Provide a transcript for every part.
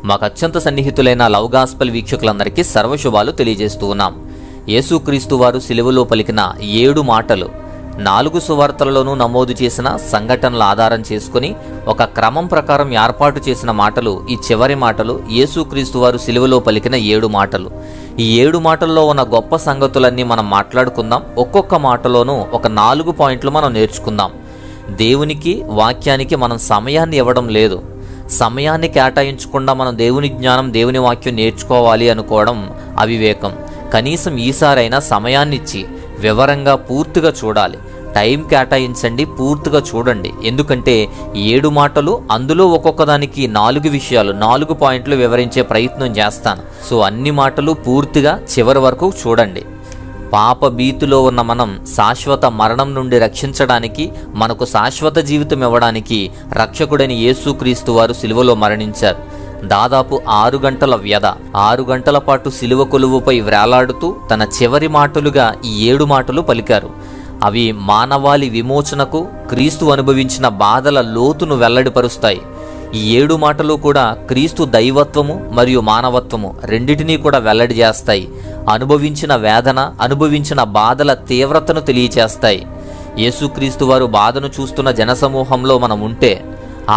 మాకు అత్యంత సన్నిహితులైన love gospel వీక్షకులందరికీ సర్వశుభాలు తెలియజేస్తూ ఉన్నాం. యేసుక్రీస్తు వారు సిలువలో పలికిన 7 మాటలు 4 సువార్తలలోనూ నమోదు చేసిన సంఘటనల ఆధారం చేసుకుని ఒక క్రమం ప్రకారం ఏర్పాటు చేసిన మాటలు ఈ చివరి మాటలు. యేసుక్రీస్తు వారు సిలువలో పలికిన 7 మాటలు. ఈ 7 మాటల్లో ఉన్న గొప్ప సంగతులన్నీ మనం మాట్లాడుకుందాం. ఒక్కొక్క మాటలోనూ ఒక 4 పాయింట్లు మనం నేర్చుకుందాం. దేవునికి వాక్యానికి మనం సమయాన్ని ఇవ్వడం లేదు. సమయాన్ని కేటాయించకుండా మనం దేవుని జ్ఞానం దేవుని వాక్యం నేర్చుకోవాలి అనుకోవడం అవివేకం. కనీసం ఈసారైనా సమయాన్నిచ్చి వివరంగా పూర్తిగా చూడాలి. టైం కేటాయించండి, పూర్తిగా చూడండి. ఎందుకంటే 7 మాటలు, అందులో ఒక్కొక్క దానికి 4 విషయాలు 4 పాయింట్లు వివరించే ప్రయత్నం చేస్తాను. సో అన్ని మాటలు పూర్తిగా చివరి వరకు చూడండి. పాప భీతిలో ఉన్న మనం శాశ్వత మరణం నుండి రక్షించడానికి, మనకు శాశ్వత జీవితం ఇవ్వడానికి రక్షకుడైన యేసుక్రీస్తు వారు సిలువలో మరణించారు. దాదాపు 6 గంటల వ్యధ, 6 గంటల పాటు సిలువ కొలువుపై వ్రేలాడుతూ తన చివరి మాటలుగా ఈ 7 మాటలు పలికారు. అవి మానవాళి విమోచనకు క్రీస్తు అనుభవించిన బాధల లోతును వెల్లడిపరుస్తాయి. ఈ 7 మాటలు కూడా క్రీస్తు దైవత్వము మరియు మానవత్వము రెండిటినీ కూడా వెల్లడి చేస్తాయి. అనుభవించిన వేదన, అనుభవించిన బాధల తీవ్రతను తెలియచేస్తాయి. యేసుక్రీస్తు వారు బాధను చూస్తున్న జనసమూహంలో మనం ఉంటే,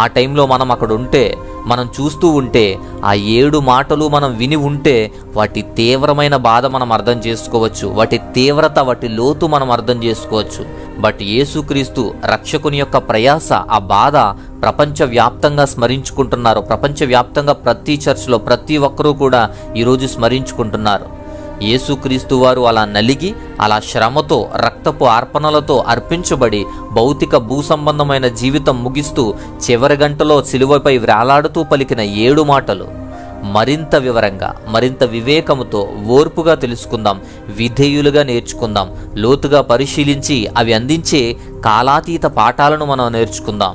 ఆ టైంలో మనం అక్కడ ఉంటే, మనం చూస్తూ ఉంటే, ఆ 7 మాటలు మనం విని ఉంటే వాటి తీవ్రమైన బాధ మనం అర్థం చేసుకోవచ్చు. వాటి తీవ్రత, వాటి లోతు మనం అర్థం చేసుకోవచ్చు. బట్ యేసుక్రీస్తు రక్షకుని యొక్క ప్రయాస, ఆ బాధ ప్రపంచవ్యాప్తంగా స్మరించుకుంటున్నారు. ప్రపంచవ్యాప్తంగా ప్రతి చర్చ్లో ప్రతి ఒక్కరూ కూడా ఈరోజు స్మరించుకుంటున్నారు. యేసుక్రీస్తు వారు అలా నలిగి, అలా శ్రమతో, రక్తపు అర్పణలతో అర్పించబడి భౌతిక భూసంబంధమైన జీవితం ముగిస్తూ చివరి గంటలో సిలువపై వ్రేలాడుతూ పలికిన 7 మాటలు మరింత వివరంగా, మరింత వివేకముతో, ఓర్పుగా తెలుసుకుందాం. విధేయులుగా నేర్చుకుందాం. లోతుగా పరిశీలించి అవి అందించే కాలాతీత పాఠాలను మనం నేర్చుకుందాం.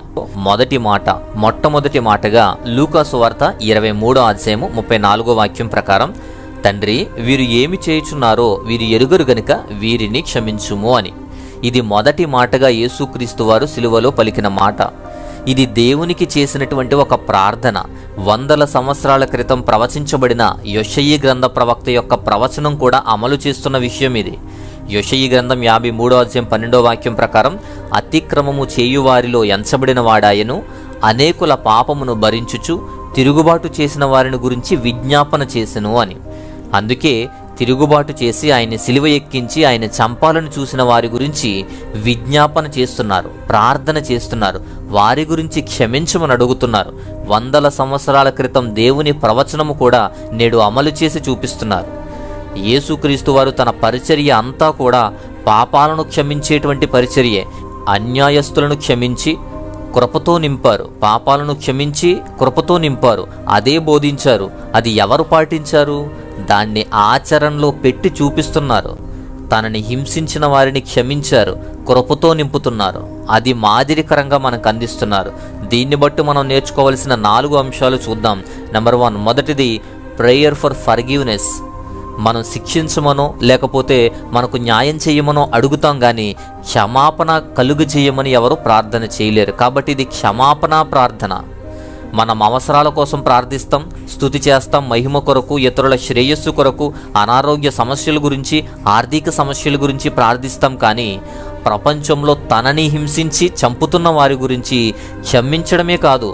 మొట్టమొదటి మాటగా లూకా సువార్త 23వ అధ్యాయము 34వ వాక్యం ప్రకారం, తండ్రి, వీరు ఏమి చేయుచున్నారో వీరు ఎరుగరు గనుక వీరిని క్షమించుము అని. ఇది మొదటి మాటగా యేసుక్రీస్తు వారు సిలువలో పలికిన మాట. ఇది దేవునికి చేసినటువంటి ఒక ప్రార్థన. 100 సంవత్సరాల క్రితం ప్రవచించబడిన యెషయి గ్రంథ ప్రవక్త యొక్క ప్రవచనం కూడా అమలు చేస్తున్న విషయం ఇది. యెషయి గ్రంథం 53వ అధ్యాయం 12వ వాక్యం ప్రకారం, అతిక్రమము చేయువారిలో ఎంచబడిన వాడాయను, అనేకుల పాపమును భరించుచు తిరుగుబాటు చేసిన వారిని గురించి విజ్ఞాపన చేసెను అని. అందుకే తిరుగుబాటు చేసి ఆయన్ని సిలువ ఎక్కించి ఆయన చంపాలని చూసిన వారి గురించి విజ్ఞాపన చేస్తున్నారు, ప్రార్థన చేస్తున్నారు, వారి గురించి క్షమించమని అడుగుతున్నారు. 100 సంవత్సరాల క్రితం దేవుని ప్రవచనము కూడా నేడు అమలు చేసి చూపిస్తున్నారు. యేసుక్రీస్తు వారు తన పరిచర్య అంతా కూడా పాపాలను క్షమించేటువంటి పరిచర్యే. అన్యాయస్తులను క్షమించి కృపతో నింపారు, పాపాలను క్షమించి కృపతో నింపారు. అదే బోధించారు. అది ఎవరు పాటించారు? దాన్ని ఆచరణలో పెట్టి చూపిస్తున్నారు. తనని హింసించిన వారిని క్షమించారు, కృపతో నింపుతున్నారు. అది మాదిరికరంగా మనకు అందిస్తున్నారు. దీన్ని బట్టి మనం నేర్చుకోవాల్సిన 4 అంశాలు చూద్దాం. నెంబర్ 1, మొదటిది ప్రేయర్ ఫర్ ఫర్గివ్నెస్. మనం శిక్షించమనో లేకపోతే మనకు న్యాయం చేయమనో అడుగుతాం, కానీ క్షమాపణ కలుగు చేయమని ఎవరు ప్రార్థన చేయలేరు. కాబట్టి ఇది క్షమాపణ ప్రార్థన. మనం అవసరాల కోసం ప్రార్థిస్తాం, స్తుతి చేస్తాం, మహిమ కొరకు, ఇతరుల శ్రేయస్సు కొరకు, అనారోగ్య సమస్యల గురించి, ఆర్థిక సమస్యల గురించి ప్రార్థిస్తాం. కానీ ప్రపంచంలో తనని హింసించి చంపుతున్న వారి గురించి క్షమించడమే కాదు,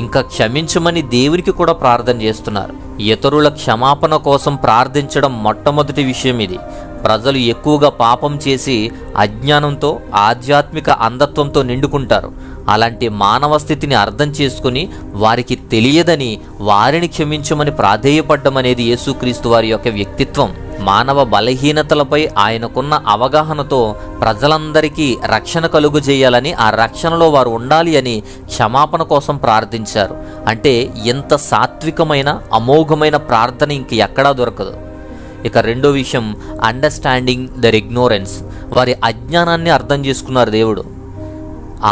ఇంకా క్షమించమని దేవునికి కూడా ప్రార్థన చేస్తున్నారు. ఇతరుల క్షమాపణ కోసం ప్రార్థించడం మొట్టమొదటి విషయం ఇది. ప్రజలు ఎక్కువగా పాపం చేసి అజ్ఞానంతో, ఆధ్యాత్మిక అంధత్వంతో నిండుకుంటారు. అలాంటి మానవ స్థితిని అర్థం చేసుకుని వారికి తెలియదని వారిని క్షమించమని ప్రాధేయపడ్డం అనేది యేసుక్రీస్తు వారి యొక్క వ్యక్తిత్వం. మానవ బలహీనతలపై ఆయనకున్న అవగాహనతో ప్రజలందరికీ రక్షణ కలుగు చేయాలని, ఆ రక్షణలో వారు ఉండాలి అని క్షమాపణ కోసం ప్రార్థించారు. అంటే ఎంత సాత్వికమైన, అమోఘమైన ప్రార్థన ఇంక ఎక్కడా దొరకదు. ఇక రెండో విషయం, అండర్స్టాండింగ్ దర్ ఇగ్నోరెన్స్. వారి అజ్ఞానాన్ని అర్థం చేసుకున్నారు దేవుడు.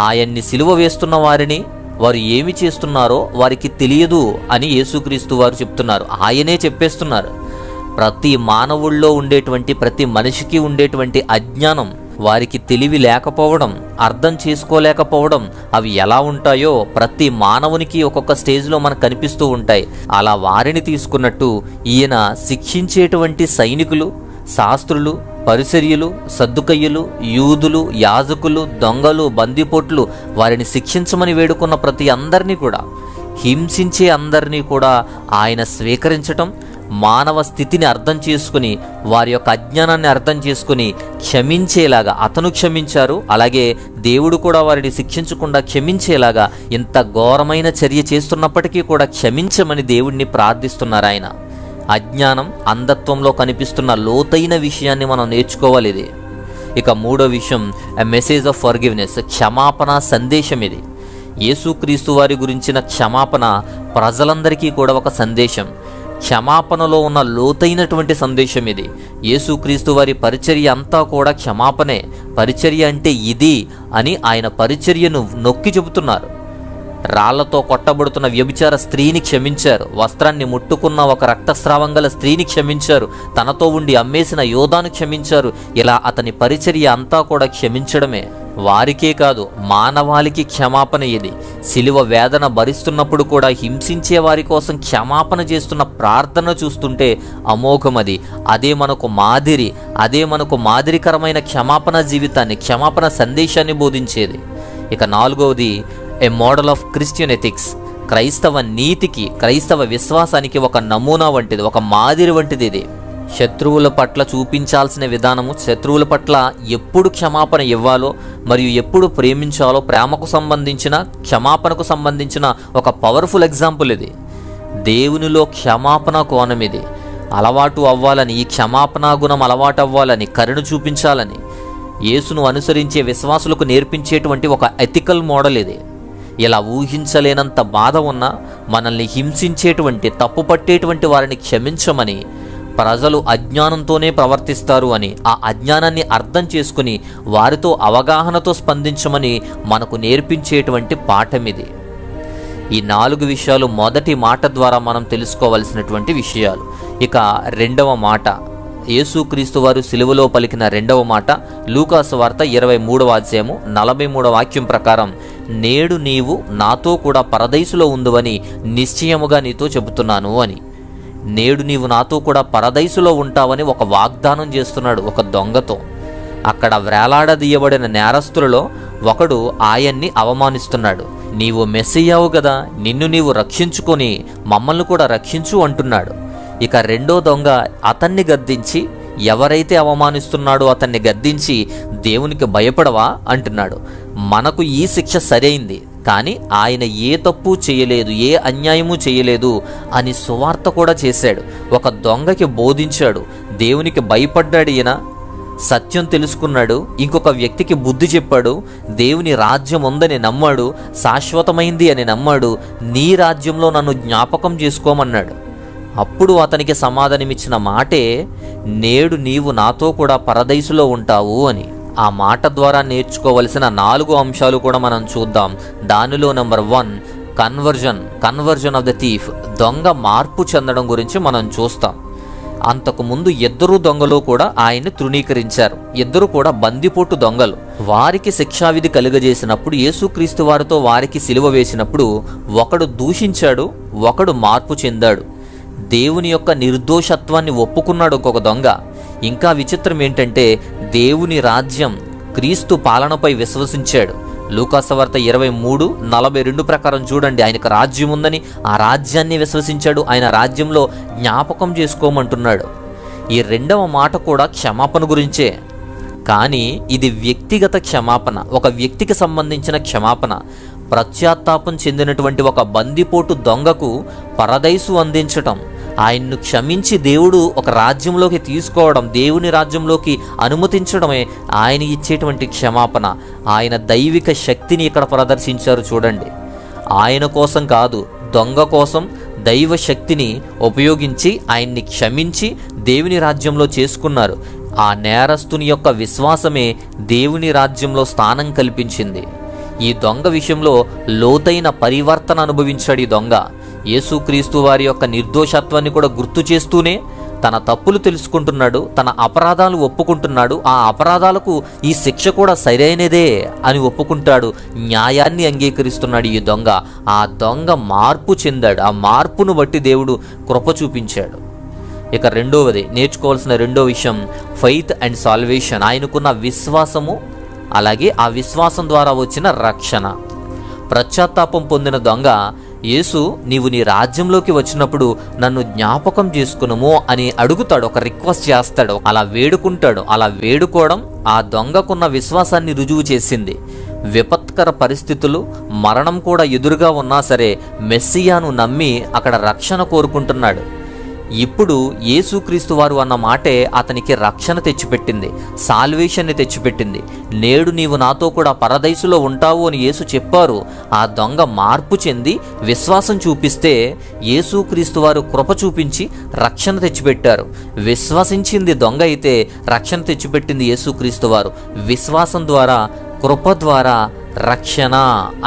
ఆయన్ని సిలువ వేస్తున్న వారిని వారు ఏమి చేస్తున్నారో వారికి తెలియదు అని యేసుక్రీస్తు వారు చెప్తున్నారు. ఆయనే చెప్పేస్తున్నారు. ప్రతి మానవుల్లో ఉండేటువంటి, ప్రతి మనిషికి ఉండేటువంటి అజ్ఞానం, వారికి తెలివి లేకపోవడం, అర్థం చేసుకోలేకపోవడం, అవి ఎలా ఉంటాయో ప్రతి మానవునికి ఒక్కొక్క స్టేజ్లో మనకు కనిపిస్తూ ఉంటాయి. అలా వారిని తీసుకున్నట్టు ఈయన శిక్షించేటువంటి సైనికులు, శాస్త్రులు, పరిసర్యులు, సద్దుకయ్యులు, యూదులు, యాజకులు, దొంగలు, బందిపోట్లు, వారిని శిక్షించమని వేడుకున్న ప్రతి అందరినీ కూడా, హింసించే అందరినీ కూడా ఆయన స్వీకరించటం, మానవ స్థితిని అర్థం చేసుకుని వారి యొక్క అజ్ఞానాన్ని అర్థం చేసుకుని క్షమించేలాగా అతను క్షమించారు. అలాగే దేవుడు కూడా వారిని శిక్షించకుండా క్షమించేలాగా ఇంత ఘోరమైన చర్య చేస్తున్నప్పటికీ కూడా క్షమించమని దేవుడిని ప్రార్థిస్తున్నారు ఆయన. అజ్ఞానం, అంధత్వంలో కనిపిస్తున్న లోతైన విషయాన్ని మనం నేర్చుకోవాలి ఇది. ఇక మూడో విషయం, ఎ మెసేజ్ ఆఫ్ ఫర్గివ్నెస్, క్షమాపణ సందేశం ఇది. యేసుక్రీస్తు వారి గురించిన క్షమాపణ ప్రజలందరికీ కూడా ఒక సందేశం. క్షమాపణలో ఉన్న లోతైనటువంటి సందేశం ఇది. యేసుక్రీస్తు వారి పరిచర్య అంతా కూడా క్షమాపణే. పరిచర్య అంటే ఇది అని ఆయన పరిచర్యను నొక్కి చెబుతున్నారు. రాళ్లతో కొట్టబడుతున్న వ్యభిచార స్త్రీని క్షమించారు. వస్త్రాన్ని ముట్టుకున్న ఒక రక్తస్రావం గల స్త్రీని క్షమించారు. తనతో ఉండి అమ్మేసిన యోధాను క్షమించారు. ఇలా అతని పరిచర్య అంతా కూడా క్షమించడమే. వారికే కాదు, మానవాళికి క్షమాపణ ఇది. శిలువ వేదన భరిస్తున్నప్పుడు కూడా హింసించే వారి కోసం క్షమాపణ చేస్తున్న ప్రార్థన చూస్తుంటే అమోఘమది. అదే మనకు మాదిరి, అదే మనకు మాదిరికరమైన క్షమాపణ జీవితాన్ని, క్షమాపణ సందేశాన్ని బోధించేది. ఇక నాలుగవది, ఏ మోడల్ ఆఫ్ క్రిస్టియన్ ఎథిక్స్, క్రైస్తవ నీతికి, క్రైస్తవ విశ్వాసానికి ఒక నమూనా వంటిది, ఒక మాదిరి వంటిది ఇది. శత్రువుల పట్ల చూపించాల్సిన విధానము, శత్రువుల పట్ల ఎప్పుడు క్షమాపణ ఇవ్వాలో మరియు ఎప్పుడు ప్రేమించాలో, ప్రేమకు సంబంధించిన, క్షమాపణకు సంబంధించిన ఒక పవర్ఫుల్ ఎగ్జాంపుల్ ఇది. దేవునిలో క్షమాపణ కోణం ఇది. అలవాటు అవ్వాలని, ఈ క్షమాపణ గుణం అలవాటు అవ్వాలని, కరుణ చూపించాలని యేసును అనుసరించే విశ్వాసులకు నేర్పించేటువంటి ఒక ఎథికల్ మోడల్ ఇది. ఇలా ఊహించలేనంత బాధ ఉన్నా మనల్ని హింసించేటువంటి, తప్పుపట్టేటువంటి వారిని క్షమించమని, ప్రజలు అజ్ఞానంతోనే ప్రవర్తిస్తారు అని, ఆ అజ్ఞానాన్ని అర్థం చేసుకుని వారితో అవగాహనతో స్పందించమని మనకు నేర్పించేటువంటి పాఠం ఇది. ఈ 4 విషయాలు మొదటి మాట ద్వారా మనం తెలుసుకోవలసినటువంటి విషయాలు. ఇక రెండవ మాట, యేసుక్రీస్తు వారు సిలువలో పలికిన రెండవ మాట లూకాసు వార్త 23వ అధ్యాయము 43వ వాక్యం ప్రకారం, నేడు నీవు నాతో కూడా పరదైసులో ఉందువని నిశ్చయముగా నీతో చెబుతున్నాను అని. నేడు నీవు నాతో కూడా పరదైసులో ఉంటావని ఒక వాగ్దానం చేస్తున్నాడు ఒక దొంగతో. అక్కడ వేలాడదీయబడిన నేరస్తులలో ఒకడు ఆయన్ని అవమానిస్తున్నాడు. నీవు మెస్సియావు కదా, నిన్ను నీవు రక్షించుకొని మమ్మల్ని కూడా రక్షించు అంటున్నాడు. ఇక రెండో దొంగ అతన్ని గద్దించి, ఎవరైతే అవమానిస్తున్నాడో అతన్ని గద్దించి, దేవునికి భయపడవా అంటున్నాడు. మనకు ఈ శిక్ష సరైంది, కానీ ఆయన ఏ తప్పు చేయలేదు, ఏ అన్యాయము చేయలేదు అని సువార్త కూడా చేశాడు. ఒక దొంగకి బోధించాడు, దేవునికి భయపడ్డాడు ఈయన, సత్యం తెలుసుకున్నాడు. ఇంకొక వ్యక్తికి బుద్ధి చెప్పాడు, దేవుని రాజ్యం ఉందని నమ్మాడు, శాశ్వతమైంది అని నమ్మాడు. నీ రాజ్యంలో నన్ను జ్ఞాపకం చేసుకోమన్నాడు. అప్పుడు అతనికి సమాధానమిచ్చిన మాటే, నేడు నీవు నాతో కూడా పరదైసులో ఉంటావు అని. ఆ మాట ద్వారా నేర్చుకోవలసిన 4 అంశాలు కూడా మనం చూద్దాం. దానిలో number 1, conversion of the thief, దొంగ మార్పు చెందడం గురించి మనం చూస్తాం. అంతకుముందు 2 దొంగలు కూడా ఆయన్ని తృణీకరించారు. 2 కూడా బందిపోటు దొంగలు. వారికి శిక్షావిధి కలుగజేసినప్పుడు, యేసుక్రీస్తు వారితో వారికి సిలువ వేసినప్పుడు ఒకడు దూషించాడు, ఒకడు మార్పు చెందాడు. దేవుని యొక్క నిర్దోషత్వాన్ని ఒప్పుకున్నాడు ఇంకొక దొంగ. ఇంకా విచిత్రం ఏంటంటే, దేవుని రాజ్యం, క్రీస్తు పాలనపై విశ్వసించాడు. లూకాసు వార్త 23:42 ప్రకారం చూడండి, ఆయనకు రాజ్యం ఉందని ఆ రాజ్యాన్ని విశ్వసించాడు. ఆయన రాజ్యంలో జ్ఞాపకం చేసుకోమంటున్నాడు. ఈ రెండవ మాట కూడా క్షమాపణ గురించే, కానీ ఇది వ్యక్తిగత క్షమాపణ, ఒక వ్యక్తికి సంబంధించిన క్షమాపణ. ప్రత్యాత్తాపం చెందినటువంటి ఒక బందిపోటు దొంగకు పరదైసు అందించటం, ఆయన్ను క్షమించి దేవుడు ఒక రాజ్యంలోకి తీసుకోవడం, దేవుని రాజ్యంలోకి అనుమతించడమే ఆయన ఇచ్చేటువంటి క్షమాపణ. ఆయన దైవిక శక్తిని ఇక్కడ ప్రదర్శించారు చూడండి. ఆయన కోసం కాదు, దొంగ కోసం దైవ శక్తిని ఉపయోగించి ఆయన్ని క్షమించి దేవుని రాజ్యంలో చేసుకున్నారు. ఆ నేరస్తుని యొక్క విశ్వాసమే దేవుని రాజ్యంలో స్థానం కల్పించింది. ఈ దొంగ విషయంలో లోతైన పరివర్తన అనుభవించాడు ఈ దొంగ. యేసుక్రీస్తు వారి యొక్క నిర్దోషత్వాన్ని కూడా గుర్తు చేస్తూనే తన తప్పులు తెలుసుకుంటున్నాడు, తన అపరాధాలు ఒప్పుకుంటున్నాడు, ఆ అపరాధాలకు ఈ శిక్ష కూడా సరైనదే అని ఒప్పుకుంటాడు, న్యాయాన్ని అంగీకరిస్తున్నాడు ఈ దొంగ. ఆ దొంగ మార్పు చెందాడు. ఆ మార్పును బట్టి దేవుడు కృప చూపించాడు. ఇక రెండవది నేర్చుకోవాల్సిన రెండో విషయం ఫెయిత్ అండ్ సాల్వేషన్. ఆయనకున్న విశ్వాసము, అలాగే ఆ విశ్వాసం ద్వారా వచ్చిన రక్షణ. పశ్చాత్తాపం పొందిన దొంగ యేసు, నీవు నీ రాజ్యంలోకి వచ్చినప్పుడు నన్ను జ్ఞాపకం చేసుకునుము అని అడుగుతాడు, ఒక రిక్వెస్ట్ చేస్తాడు, అలా వేడుకుంటాడు. అలా వేడుకోవడం ఆ దొంగకున్న విశ్వాసాన్ని రుజువు చేసింది. విపత్కర పరిస్థితులు, మరణం కూడా ఎదురుగా ఉన్నా సరే మెస్సియాను నమ్మి అక్కడ రక్షణ కోరుకుంటున్నాడు. ఇప్పుడు యేసుక్రీస్తు వారు అన్న మాటే అతనికి రక్షణ తెచ్చిపెట్టింది, సాల్వేషన్ని తెచ్చిపెట్టింది. నేడు నీవు నాతో కూడా పరదైసులో ఉంటావు అని యేసు చెప్పారు. ఆ దొంగ మార్పు చెంది విశ్వాసం చూపిస్తే యేసుక్రీస్తు వారు కృప చూపించి రక్షణ తెచ్చిపెట్టారు. విశ్వసించింది దొంగ అయితే రక్షణ తెచ్చిపెట్టింది యేసుక్రీస్తు వారు. విశ్వాసం ద్వారా, కృప ద్వారా రక్షణ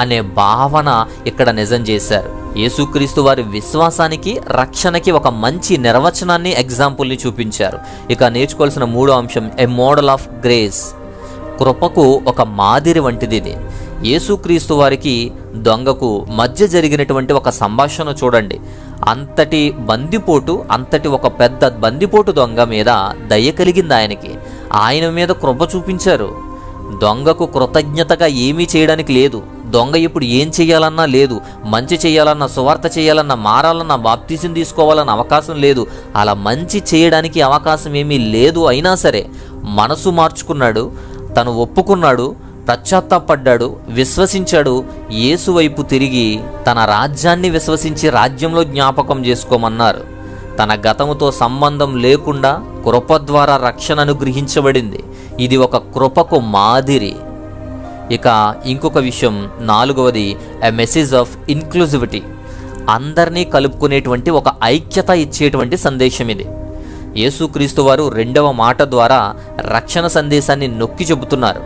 అనే భావన ఇక్కడ నిజం చేశారు. యేసుక్రీస్తు వారి విశ్వాసానికి, రక్షణకి ఒక మంచి నిర్వచనాన్ని, ఎగ్జాంపుల్ని చూపించారు. ఇక నేర్చుకోవాల్సిన మూడో అంశం ఏ మోడల్ ఆఫ్ గ్రేస్. కృపకు ఒక మాదిరి వంటిది ఇది. యేసుక్రీస్తు వారికి దొంగకు మధ్య జరిగినటువంటి ఒక సంభాషణ చూడండి. అంతటి బందిపోటు, అంతటి ఒక పెద్ద బందిపోటు దొంగ మీద దయ కలిగింది ఆయనకి. ఆయన మీద కృప చూపించారు. దొంగకు కృతజ్ఞతగా ఏమీ చేయడానికి లేదు. దొంగ ఇప్పుడు ఏం చేయాలన్నా లేదు. మంచి చేయాలన్నా, సువార్త చేయాలన్నా, మారాలన్నా, బాప్తిసం తీసుకోవాలన్న అవకాశం లేదు. అలా మంచి చేయడానికి అవకాశం ఏమీ లేదు. అయినా సరే మనసు మార్చుకున్నాడు, తను ఒప్పుకున్నాడు, పశ్చాత్తాపడ్డాడు, విశ్వసించాడు. యేసు వైపు తిరిగి తన రాజ్యాన్ని విశ్వసించి రాజ్యంలో జ్ఞాపకం చేసుకోమన్నారు. తన గతముతో సంబంధం లేకుండా కృప ద్వారా రక్షణ అనుగ్రహించబడింది. ఇది ఒక కృపకు మాదిరి. ఇక ఇంకొక విషయం, నాలుగవది ఎ మెసేజ్ ఆఫ్ ఇన్క్లూజివిటీ. అందరినీ కలుపుకునేటువంటి ఒక ఐక్యత ఇచ్చేటువంటి సందేశం ఇది. యేసుక్రీస్తు వారు రెండవ మాట ద్వారా రక్షణ సందేశాన్ని నొక్కి చెబుతున్నారు.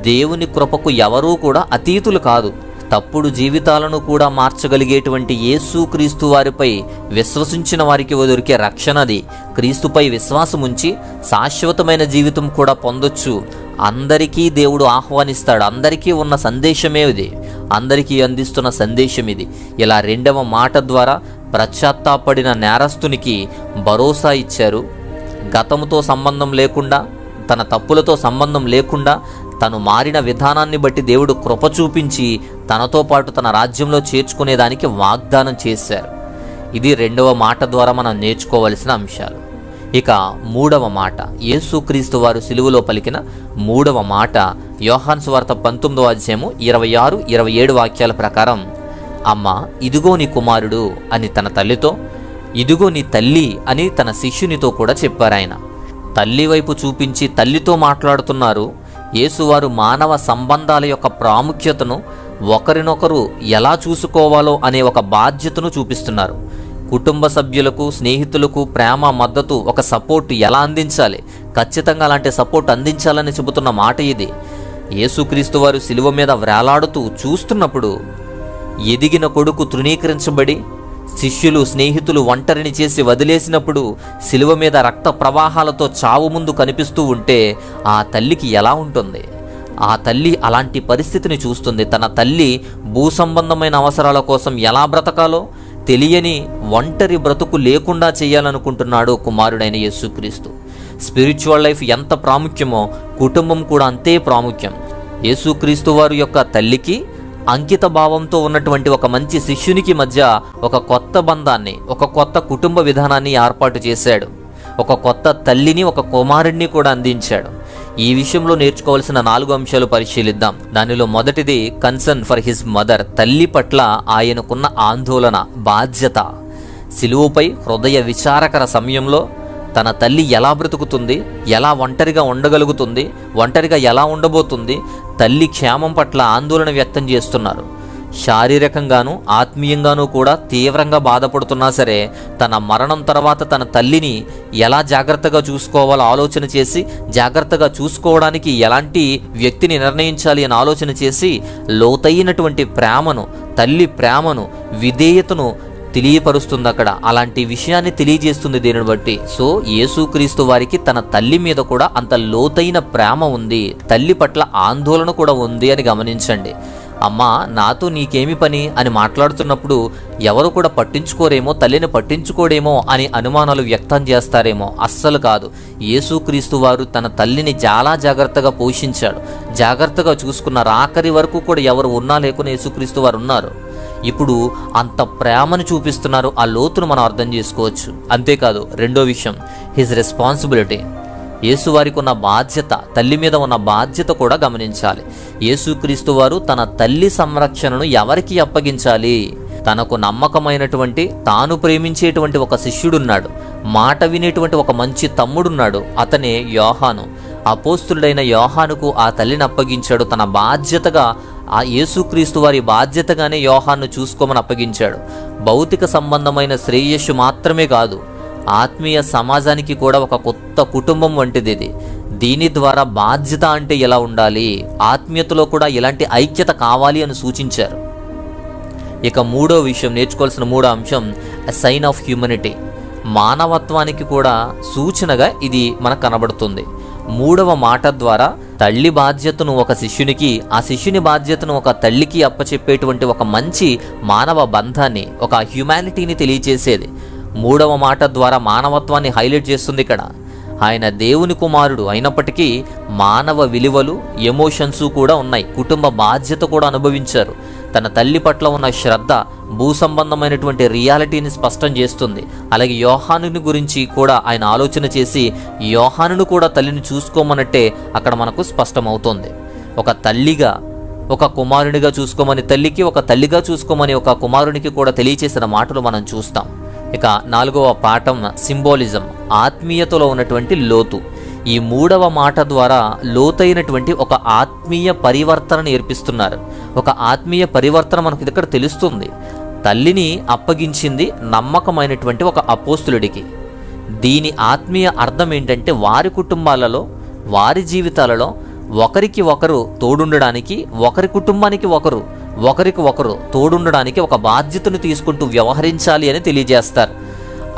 దేవుని కృపకు ఎవరూ కూడా అతీతులు కాదు. తప్పుడు జీవితాలను కూడా మార్చగలిగేటువంటి యేసుక్రీస్తు వారిపై విశ్వసించిన వారికి దొరికే రక్షణది. క్రీస్తుపై విశ్వాసం ఉంచి శాశ్వతమైన జీవితం కూడా పొందొచ్చు. అందరికీ దేవుడు ఆహ్వానిస్తాడు. అందరికీ ఉన్న సందేశమే ఇది, అందరికీ అందిస్తున్న సందేశం ఇది. ఇలా రెండవ మాట ద్వారా పశ్చాత్తాపడిన నేరస్తునికి భరోసా ఇచ్చారు. గతముతో సంబంధం లేకుండా, తన తప్పులతో సంబంధం లేకుండా తను మారిన విధానాన్ని బట్టి దేవుడు కృప చూపించి తనతో పాటు తన రాజ్యంలో చేర్చుకునేదానికి వాగ్దానం చేశారు. ఇది రెండవ మాట ద్వారా మనం నేర్చుకోవలసిన అంశాలు. ఇక మూడవ మాట, యేసుక్రీస్తు వారు సిలువలో పలికిన మూడవ మాట యోహాను సువార్త 19వ అధ్యాయము 26, 27 వాక్యాల ప్రకారం, అమ్మా ఇదిగో నీ కుమారుడు అని తన తల్లితో, ఇదిగో నీ తల్లి అని తన శిష్యునితో కూడా చెప్పారు. ఆయన తల్లి వైపు చూపించి తల్లితో మాట్లాడుతున్నారు. యేసువారు మానవ సంబంధాల యొక్క ప్రాముఖ్యతను, ఒకరినొకరు ఎలా చూసుకోవాలో అనే ఒక బాధ్యతను చూపిస్తున్నారు. కుటుంబ సభ్యులకు, స్నేహితులకు ప్రేమ, మద్దతు, ఒక సపోర్ట్ ఎలా అందించాలి, ఖచ్చితంగా అలాంటి సపోర్ట్ అందించాలని చెబుతున్న మాట ఇది. యేసుక్రీస్తు వారు శిలువ మీద వ్రేలాడుతూ చూస్తున్నప్పుడు ఎదిగిన కొడుకు తృణీకరించబడి, శిష్యులు, స్నేహితులు ఒంటరిని చేసి వదిలేసినప్పుడు, శిలువ మీద రక్త ప్రవాహాలతో చావు ముందు కనిపిస్తూ ఉంటే ఆ తల్లికి ఎలా ఉంటుంది? ఆ తల్లి అలాంటి పరిస్థితిని చూస్తుంది. తన తల్లి భూ సంబంధమైన అవసరాల కోసం ఎలా బ్రతకాలో తెలియని ఒంటరి బ్రతుకు లేకుండా చేయాలనుకుంటున్నాడు కుమారుడైన యేసుక్రీస్తు. స్పిరిచువల్ లైఫ్ ఎంత ప్రాముఖ్యమో కుటుంబం కూడా అంతే ప్రాముఖ్యం. యేసుక్రీస్తు వారి యొక్క తల్లికి, అంకిత భావంతో ఉన్నటువంటి ఒక మంచి శిష్యునికి మధ్య ఒక కొత్త బంధాన్ని, ఒక కొత్త కుటుంబ విధానాన్ని ఏర్పాటు చేశాడు. ఒక కొత్త తల్లిని, ఒక కుమారుడిని కూడా అందించాడు. ఈ విషయంలో నేర్చుకోవాల్సిన 4 అంశాలు పరిశీలిద్దాం. దానిలో మొదటిది కన్సర్న్ ఫర్ హిజ్ మదర్. తల్లి పట్ల ఆయనకున్న ఆందోళన, బాధ్యత. శిలువపై హృదయ విచారకర సమయంలో తన తల్లి ఎలా బ్రతుకుతుంది, ఎలా ఒంటరిగా ఉండగలుగుతుంది, ఒంటరిగా ఎలా ఉండబోతుంది, తల్లి క్షేమం పట్ల ఆందోళన వ్యక్తం చేస్తున్నారు. శారీరకంగాను ఆత్మీయంగానూ కూడా తీవ్రంగా బాధపడుతున్నా సరే తన మరణం తర్వాత తన తల్లిని ఎలా జాగ్రత్తగా చూసుకోవాలో ఆలోచన చేసి, జాగ్రత్తగా చూసుకోవడానికి ఎలాంటి వ్యక్తిని నిర్ణయించాలి అని ఆలోచన చేసి లోతైనటువంటి ప్రేమను, తల్లి ప్రేమను, విధేయతను తెలియపరుస్తుంది. అక్కడ అలాంటి విషయాన్ని తెలియజేస్తుంది దీనిని బట్టి. సో యేసుక్రీస్తు వారికి తన తల్లి మీద కూడా అంత లోతైన ప్రేమ ఉంది, తల్లి పట్ల ఆందోళన కూడా ఉంది అని గమనించండి. అమ్మా నాతో నీకేమి పని అని మాట్లాడుతున్నప్పుడు ఎవరు కూడా పట్టించుకోరేమో, తల్లిని పట్టించుకోడేమో అని అనుమానాలు వ్యక్తం చేస్తారేమో. అస్సలు కాదు. యేసుక్రీస్తు వారు తన తల్లిని చాలా జాగ్రత్తగా పోషించాడు, జాగ్రత్తగా చూసుకున్నారు. ఆఖరి వరకు కూడా ఎవరు ఉన్నా లేకున్నా యేసుక్రీస్తు వారు ఉన్నారు. ఇప్పుడు అంత ప్రేమను చూపిస్తున్నారు. ఆ లోతును మనం అర్థం చేసుకోవచ్చు. అంతేకాదు, రెండో విషయం, హిజ్ రెస్పాన్సిబిలిటీ. యేసువారికి ఉన్న బాధ్యత, తల్లి మీద ఉన్న బాధ్యత కూడా గమనించాలి. యేసుక్రీస్తు వారు తన తల్లి సంరక్షణను ఎవరికి అప్పగించాలి? తనకు నమ్మకమైనటువంటి, తాను ప్రేమించేటువంటి ఒక శిష్యుడున్నాడు, మాట వినేటువంటి ఒక మంచి తమ్ముడున్నాడు. అతనే యోహాను. అపోస్తులుడైన యోహానుకు ఆ తల్లిని అప్పగించాడు. తన బాధ్యతగా, ఆ యేసుక్రీస్తు వారి బాధ్యతగానే యోహాను చూసుకోమని అప్పగించాడు. భౌతిక సంబంధమైన శ్రేయస్సు మాత్రమే కాదు, ఆత్మీయ సమాజానికి కూడా ఒక కొత్త కుటుంబం వంటిది ఇది. దీని ద్వారా బాధ్యత అంటే ఎలా ఉండాలి, ఆత్మీయతలో కూడా ఇలాంటి ఐక్యత కావాలి అని సూచించారు. ఇక మూడో విషయం, నేర్చుకోవాల్సిన మూడో అంశం, ఎ సైన్ ఆఫ్ హ్యూమనిటీ. మానవత్వానికి కూడా సూచనగా ఇది మనకు కనబడుతుంది. మూడవ మాట ద్వారా తల్లి బాధ్యతను ఒక శిష్యునికి, ఆ శిష్యుని బాధ్యతను ఒక తల్లికి అప్పచెప్పేటువంటి ఒక మంచి మానవ బంధాన్ని, ఒక హ్యుమానిటీని తెలియచేసేది. మూడవ మాట ద్వారా మానవత్వాన్ని హైలైట్ చేస్తుంది. ఇక్కడ ఆయన దేవుని కుమారుడు అయినప్పటికీ మానవ విలువలు, ఎమోషన్స్ కూడా ఉన్నాయి. కుటుంబ బాధ్యత కూడా అనుభవించారు. తన తల్లి పట్ల ఉన్న శ్రద్ధ భూ సంబంధమైనటువంటి రియాలిటీని స్పష్టం చేస్తుంది. అలాగే యోహానుని గురించి కూడా ఆయన ఆలోచన చేసి యోహానును కూడా తల్లిని చూసుకోమన్నట్టే అక్కడ మనకు స్పష్టమవుతోంది. ఒక తల్లిగా, ఒక కుమారునిగా చూసుకోమని తల్లికి, ఒక తల్లిగా చూసుకోమని ఒక కుమారునికి కూడా తెలియచేసిన మాటలు మనం చూస్తాం. ఇక నాలుగవ పాఠం, సింబాలిజం, ఆత్మీయతలో ఉన్నటువంటి లోతు. ఈ మూడవ మాట ద్వారా లోతైనటువంటి ఒక ఆత్మీయ పరివర్తన నేర్పిస్తున్నారు. ఒక ఆత్మీయ పరివర్తన మనకు ఇక్కడ తెలుస్తుంది. తల్లిని అప్పగించింది నమ్మకమైనటువంటి ఒక అపోస్తులుడికి. దీని ఆత్మీయ అర్థం ఏంటంటే, వారి కుటుంబాలలో, వారి జీవితాలలో ఒకరికి ఒకరు తోడుండడానికి, ఒకరి కుటుంబానికి ఒకరికి ఒకరు తోడుండడానికి ఒక బాధ్యతను తీసుకుంటూ వ్యవహరించాలి అని తెలియజేస్తారు.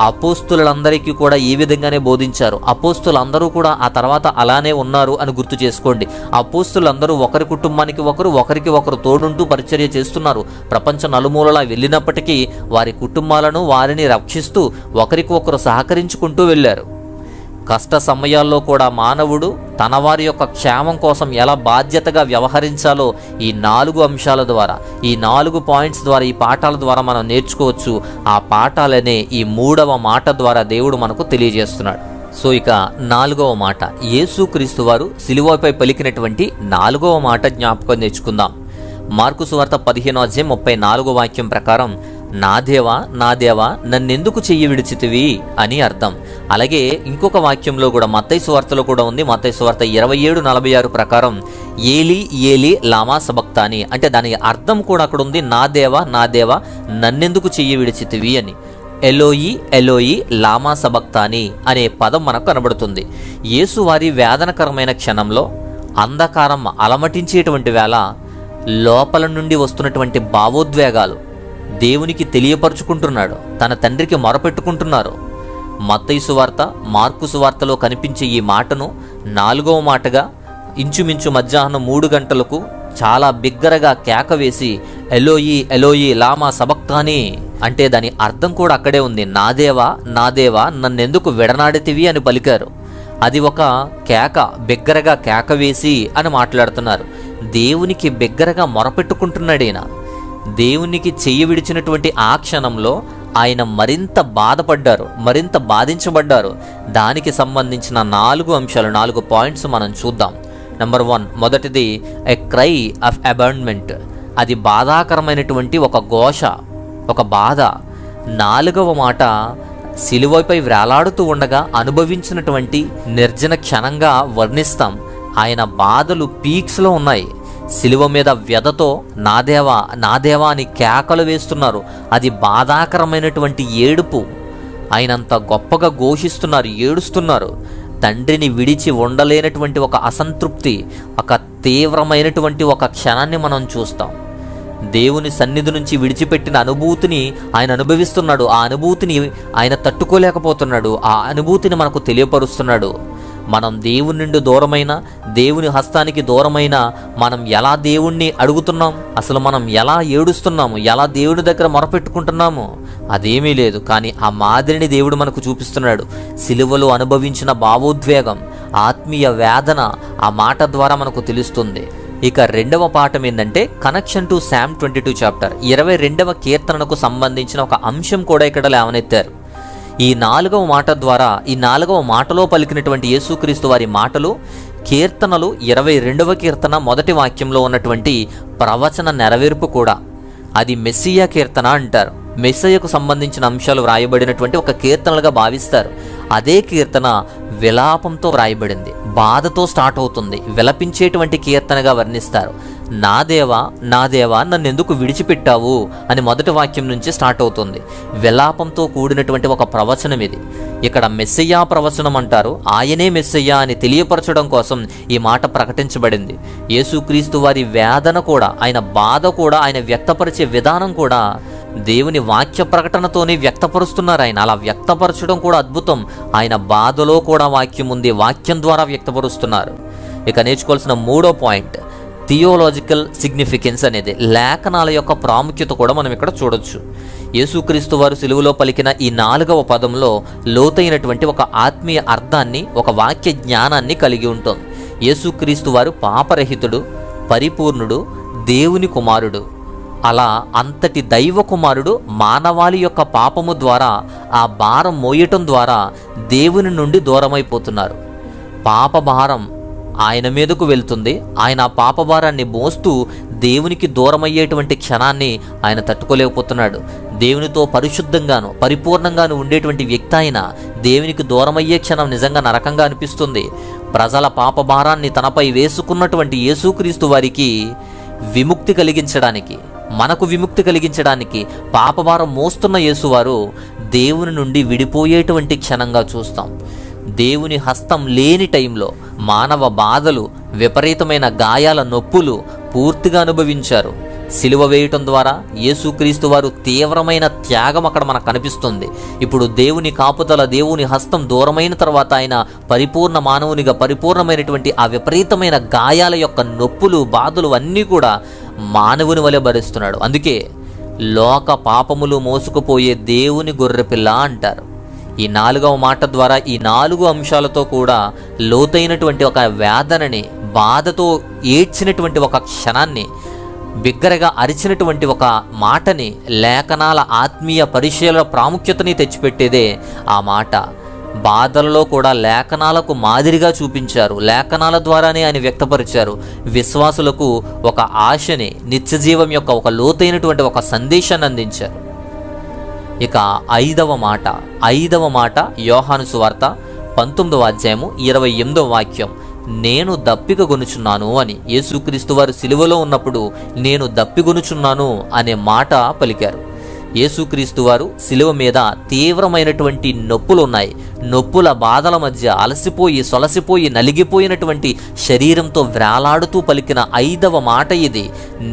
అపోస్తులందరికీ కూడా ఈ విధంగానే బోధించారు. అపోస్తులందరూ కూడా ఆ తర్వాత అలానే ఉన్నారు అని గుర్తు చేసుకోండి. అపోస్తులందరూ ఒకరి కుటుంబానికి ఒకరికి ఒకరు తోడుంటూ పరిచర్య చేస్తున్నారు. ప్రపంచ నలుమూలలా వెళ్ళినప్పటికీ వారి కుటుంబాలను, వారిని రక్షిస్తూ ఒకరికి ఒకరు సహకరించుకుంటూ వెళ్ళారు. కష్ట సమయాల్లో కూడా మానవుడు తన వారి యొక్క క్షేమం కోసం ఎలా బాధ్యతగా వ్యవహరించాలో ఈ 4 అంశాల ద్వారా, ఈ 4 పాయింట్స్ ద్వారా, ఈ పాఠాల ద్వారా మనం నేర్చుకోవచ్చు. ఆ పాఠాలనే ఈ మూడవ మాట ద్వారా దేవుడు మనకు తెలియజేస్తున్నాడు. సో ఇక 4వ మాట, యేసుక్రీస్తు వారు సిలువపై పలికినటువంటి 4వ మాట జ్ఞాపకం తెచ్చుకుందాం. మార్కు సువార్త 15:34 వాక్యం ప్రకారం, నా దేవా, నా దేవా, నన్నెందుకు చెయ్యి విడిచితివి అని అర్థం. అలాగే ఇంకొక వాక్యంలో కూడా మత్తయి సువార్తలో కూడా ఉంది. మత్తయి సువార్త 27:46 ప్రకారం, ఏలి ఏలి లామా సబక్తాని, అంటే దాని అర్థం కూడా అక్కడ ఉంది, నా దేవా, నా దేవా, నన్నెందుకు చెయ్యి విడిచితివి అని. ఎలోయి ఎలోయి లామా సబక్తాని అనే పదం మనకు కనబడుతుంది. యేసు వారి వేదనకరమైన క్షణంలో, అంధకారం అలమటించేటువంటి వేళ, లోపల నుండి వస్తున్నటువంటి భావోద్వేగాలు దేవునికి తెలియపరుచుకుంటున్నాడు. తన తండ్రికి మొరపెట్టుకుంటున్నారు. మత్తయి సువార్త, మార్కు సువార్తలో కనిపించే ఈ మాటను 4వ మాటగా ఇంచుమించు మధ్యాహ్నం 3 గంటలకు చాలా బిగ్గరగా కేక వేసి, ఎలోయి ఎలోయి లామా సబక్తాని అంటే దాని అర్థం కూడా అక్కడే ఉంది. నా దేవా, నా దేవా, నన్నెందుకు విడనాడితివి అని పలికారు. అది ఒక కేక, బిగ్గరగా కేక వేసి అని మాట్లాడుతున్నారు. దేవునికి బిగ్గరగా మొరపెట్టుకుంటున్నాడు ఈయన. దేవునికి చెయ్యి విడిచినటువంటి ఆ క్షణంలో ఆయన మరింత బాధపడ్డారు, మరింత బాధించబడ్డారు. దానికి సంబంధించిన 4 అంశాలు, 4 పాయింట్స్ మనం చూద్దాం. నెంబర్ 1, మొదటిది ఎ క్రై ఆఫ్ అబాండన్మెంట్. అది బాధాకరమైనటువంటి ఒక ఘోష, ఒక బాధ. 4వ మాట, సిలువపై వేలాడుతూ ఉండగా అనుభవించినటువంటి నిర్జన క్షణంగా వర్ణిస్తాం. ఆయన బాధలు పీక్స్లో ఉన్నాయి. సిలువ మీద వ్యధతో నా దేవా, నా దేవా అని కేకలు వేస్తున్నారు. అది బాధాకరమైనటువంటి ఏడుపు. ఆయనంత గొప్పగా ఘోషిస్తున్నారు, ఏడుస్తున్నారు. తండ్రిని విడిచి ఉండలేనటువంటి ఒక అసంతృప్తి, ఒక తీవ్రమైనటువంటి ఒక క్షణాన్ని మనం చూస్తాం. దేవుని సన్నిధి నుంచి విడిచిపెట్టిన అనుభూతిని ఆయన అనుభవిస్తున్నాడు. ఆ అనుభూతిని ఆయన తట్టుకోలేకపోతున్నాడు. ఆ అనుభూతిని మనకు తెలియపరుస్తున్నాడు. మనం దేవుని నుండి దూరమైన, దేవుని హస్తానికి దూరమైన మనం ఎలా దేవుణ్ణి అడుగుతున్నాం, అసలు మనం ఎలా ఏడుస్తున్నాము, ఎలా దేవుని దగ్గర మొరపెట్టుకుంటున్నాము, అదేమీ లేదు. కానీ ఆ మాదిరిని దేవుడు మనకు చూపిస్తున్నాడు. సిలువలో అనుభవించిన భావోద్వేగం, ఆత్మీయ వేదన ఆ మాట ద్వారా మనకు తెలుస్తుంది. ఇక రెండవ పాఠం ఏంటంటే కనెక్షన్ టు సామ్ 22 చాప్టర్ 22వ కీర్తనకు సంబంధించిన ఒక అంశం కూడా ఇక్కడ లేవనెత్తారు. ఈ 4వ మాట ద్వారా, ఈ 4వ మాటలో పలికినటువంటి యేసుక్రీస్తు వారి మాటలు కీర్తనలు 22వ కీర్తన మొదటి వాక్యంలో ఉన్నటువంటి ప్రవచన నెరవేర్పు కూడా. అది మెస్సియా కీర్తన అంటారు. మెస్సయ్యకు సంబంధించిన అంశాలు వ్రాయబడినటువంటి ఒక కీర్తనలుగా భావిస్తారు. అదే కీర్తన విలాపంతో వ్రాయబడింది, బాధతో స్టార్ట్ అవుతుంది, విలపించేటువంటి కీర్తనగా వర్ణిస్తారు. నా దేవా నా దేవా నన్ను ఎందుకు విడిచిపెట్టావు అని మొదటి వాక్యం నుంచి స్టార్ట్ అవుతుంది. విలాపంతో కూడినటువంటి ఒక ప్రవచనం ఇది. ఇక్కడ మెస్సయ్యా ప్రవచనం అంటారు. ఆయనే మెస్సయ్యా అని తెలియపరచడం కోసం ఈ మాట ప్రకటించబడింది. యేసుక్రీస్తు వారి వేదన కూడా, ఆయన బాధ కూడా, ఆయన వ్యక్తపరిచే విధానం కూడా దేవుని వాక్య ప్రకటనతోనే వ్యక్తపరుస్తున్నారు. ఆయన అలా వ్యక్తపరచడం కూడా అద్భుతం. ఆయన బాధలో కూడా వాక్యం ఉంది, వాక్యం ద్వారా వ్యక్తపరుస్తున్నారు. ఇక నేర్చుకోవాల్సిన 3వ పాయింట్ థియోలాజికల్ సిగ్నిఫికెన్స్ అనేది, లేఖనాల యొక్క ప్రాముఖ్యత కూడా మనం ఇక్కడ చూడొచ్చు. యేసుక్రీస్తు వారు సిలువలో పలికిన ఈ 4వ పదంలో లోతైనటువంటి ఒక ఆత్మీయ అర్థాన్ని, ఒక వాక్య జ్ఞానాన్ని కలిగి ఉంటుంది. యేసుక్రీస్తు వారు పాపరహితుడు, పరిపూర్ణుడు, దేవుని కుమారుడు. అలా అంతటి దైవ కుమారుడు మానవాళి యొక్క పాపము ద్వారా, ఆ భారం మోయటం ద్వారా దేవుని నుండి దూరమైపోతున్నారు. పాప భారం ఆయన మీదకు వెళ్తుంది. ఆయన ఆ పాప భారాన్ని మోస్తూ దేవునికి దూరమయ్యేటువంటి క్షణాన్ని ఆయన తట్టుకోలేకపోతున్నాడు. దేవునితో పరిశుద్ధంగాను పరిపూర్ణంగాను ఉండేటువంటి వ్యక్తి ఆయన దేవునికి దూరమయ్యే క్షణం నిజంగా నరకంగా అనిపిస్తుంది. ప్రజల పాప భారాన్ని తనపై వేసుకున్నటువంటి యేసుక్రీస్తు వారికి విముక్తి కలిగించడానికి, మనకు విముక్తి కలిగించడానికి పాపభారం మోస్తున్న యేసువారు దేవుని నుండి విడిపోయేటువంటి క్షణంగా చూస్తాం. దేవుని హస్తం లేని టైంలో మానవ బాధలు, విపరీతమైన గాయాల నొప్పులు పూర్తిగా అనుభవించారు. సిలువ వేయటం ద్వారా యేసుక్రీస్తు వారు తీవ్రమైన త్యాగం అక్కడ మనకు కనిపిస్తుంది. ఇప్పుడు దేవుని కాపుదల, దేవుని హస్తం దూరమైన తర్వాత ఆయన పరిపూర్ణ మానవునిగా పరిపూర్ణమైనటువంటి ఆ విపరీతమైన గాయాల యొక్క నొప్పులు, బాధలు అన్నీ కూడా మానవుని వలె భరిస్తున్నాడు. అందుకే లోక పాపములు మోసుకుపోయే దేవుని గొర్రెపిల్ల అంటారు. ఈ 4వ మాట ద్వారా ఈ 4 అంశాలతో కూడా లోతైనటువంటి ఒక వేదనని, బాధతో ఏడ్చినటువంటి ఒక క్షణాన్ని, బిగ్గరగా అరిచినటువంటి ఒక మాటని, లేఖనాల ఆత్మీయ పరిశీలన ప్రాముఖ్యతని తెచ్చిపెట్టేదే ఆ మాట. బాధలలో కూడా లేఖనాలకు మాదిరిగా చూపించారు. లేఖనాల ద్వారానే ఆయన వ్యక్తపరిచారు. విశ్వాసులకు ఒక ఆశని, నిత్యజీవం యొక్క ఒక లోతైనటువంటి ఒక సందేశాన్ని అందించారు. ఇక 5వ మాట యోహాను సువార్త 19వ అధ్యాయము 28వ వాక్యం, నేను దప్పికగొనుచున్నాను అని. యేసుక్రీస్తు వారు సిలువలో ఉన్నప్పుడు నేను దప్పిగొనుచున్నాను అనే మాట పలికారు. యేసుక్రీస్తు వారు సిలువ మీద తీవ్రమైనటువంటి నొప్పులు ఉన్నాయి. నొప్పుల బాధల మధ్య అలసిపోయి, సొలసిపోయి, నలిగిపోయినటువంటి శరీరంతో వ్రేలాడుతూ పలికిన 5వ మాట ఇది,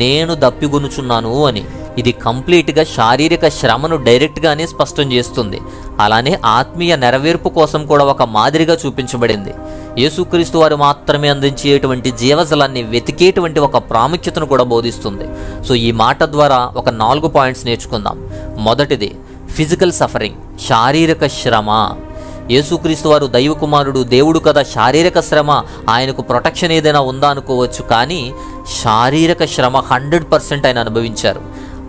నేను దప్పిగొనుచున్నాను అని. ఇది కంప్లీట్గా శారీరక శ్రమను డైరెక్ట్గానే స్పష్టం చేస్తుంది. అలానే ఆత్మీయ నెరవేర్పు కోసం కూడా ఒక మాదిరిగా చూపించబడింది. యేసుక్రీస్తు వారు మాత్రమే అందించేటువంటి జీవజలాన్ని వెతికేటువంటి ఒక ప్రాముఖ్యతను కూడా బోధిస్తుంది. సో ఈ మాట ద్వారా ఒక 4 పాయింట్స్ నేర్చుకుందాం. మొదటిది ఫిజికల్ సఫరింగ్, శారీరక శ్రమ. యేసుక్రీస్తు వారు దైవ కుమారుడు, దేవుడు కదా, శారీరక శ్రమ, ఆయనకు ప్రొటెక్షన్ ఏదైనా ఉందా అనుకోవచ్చు. కానీ శారీరక శ్రమ 100% ఆయన అనుభవించారు.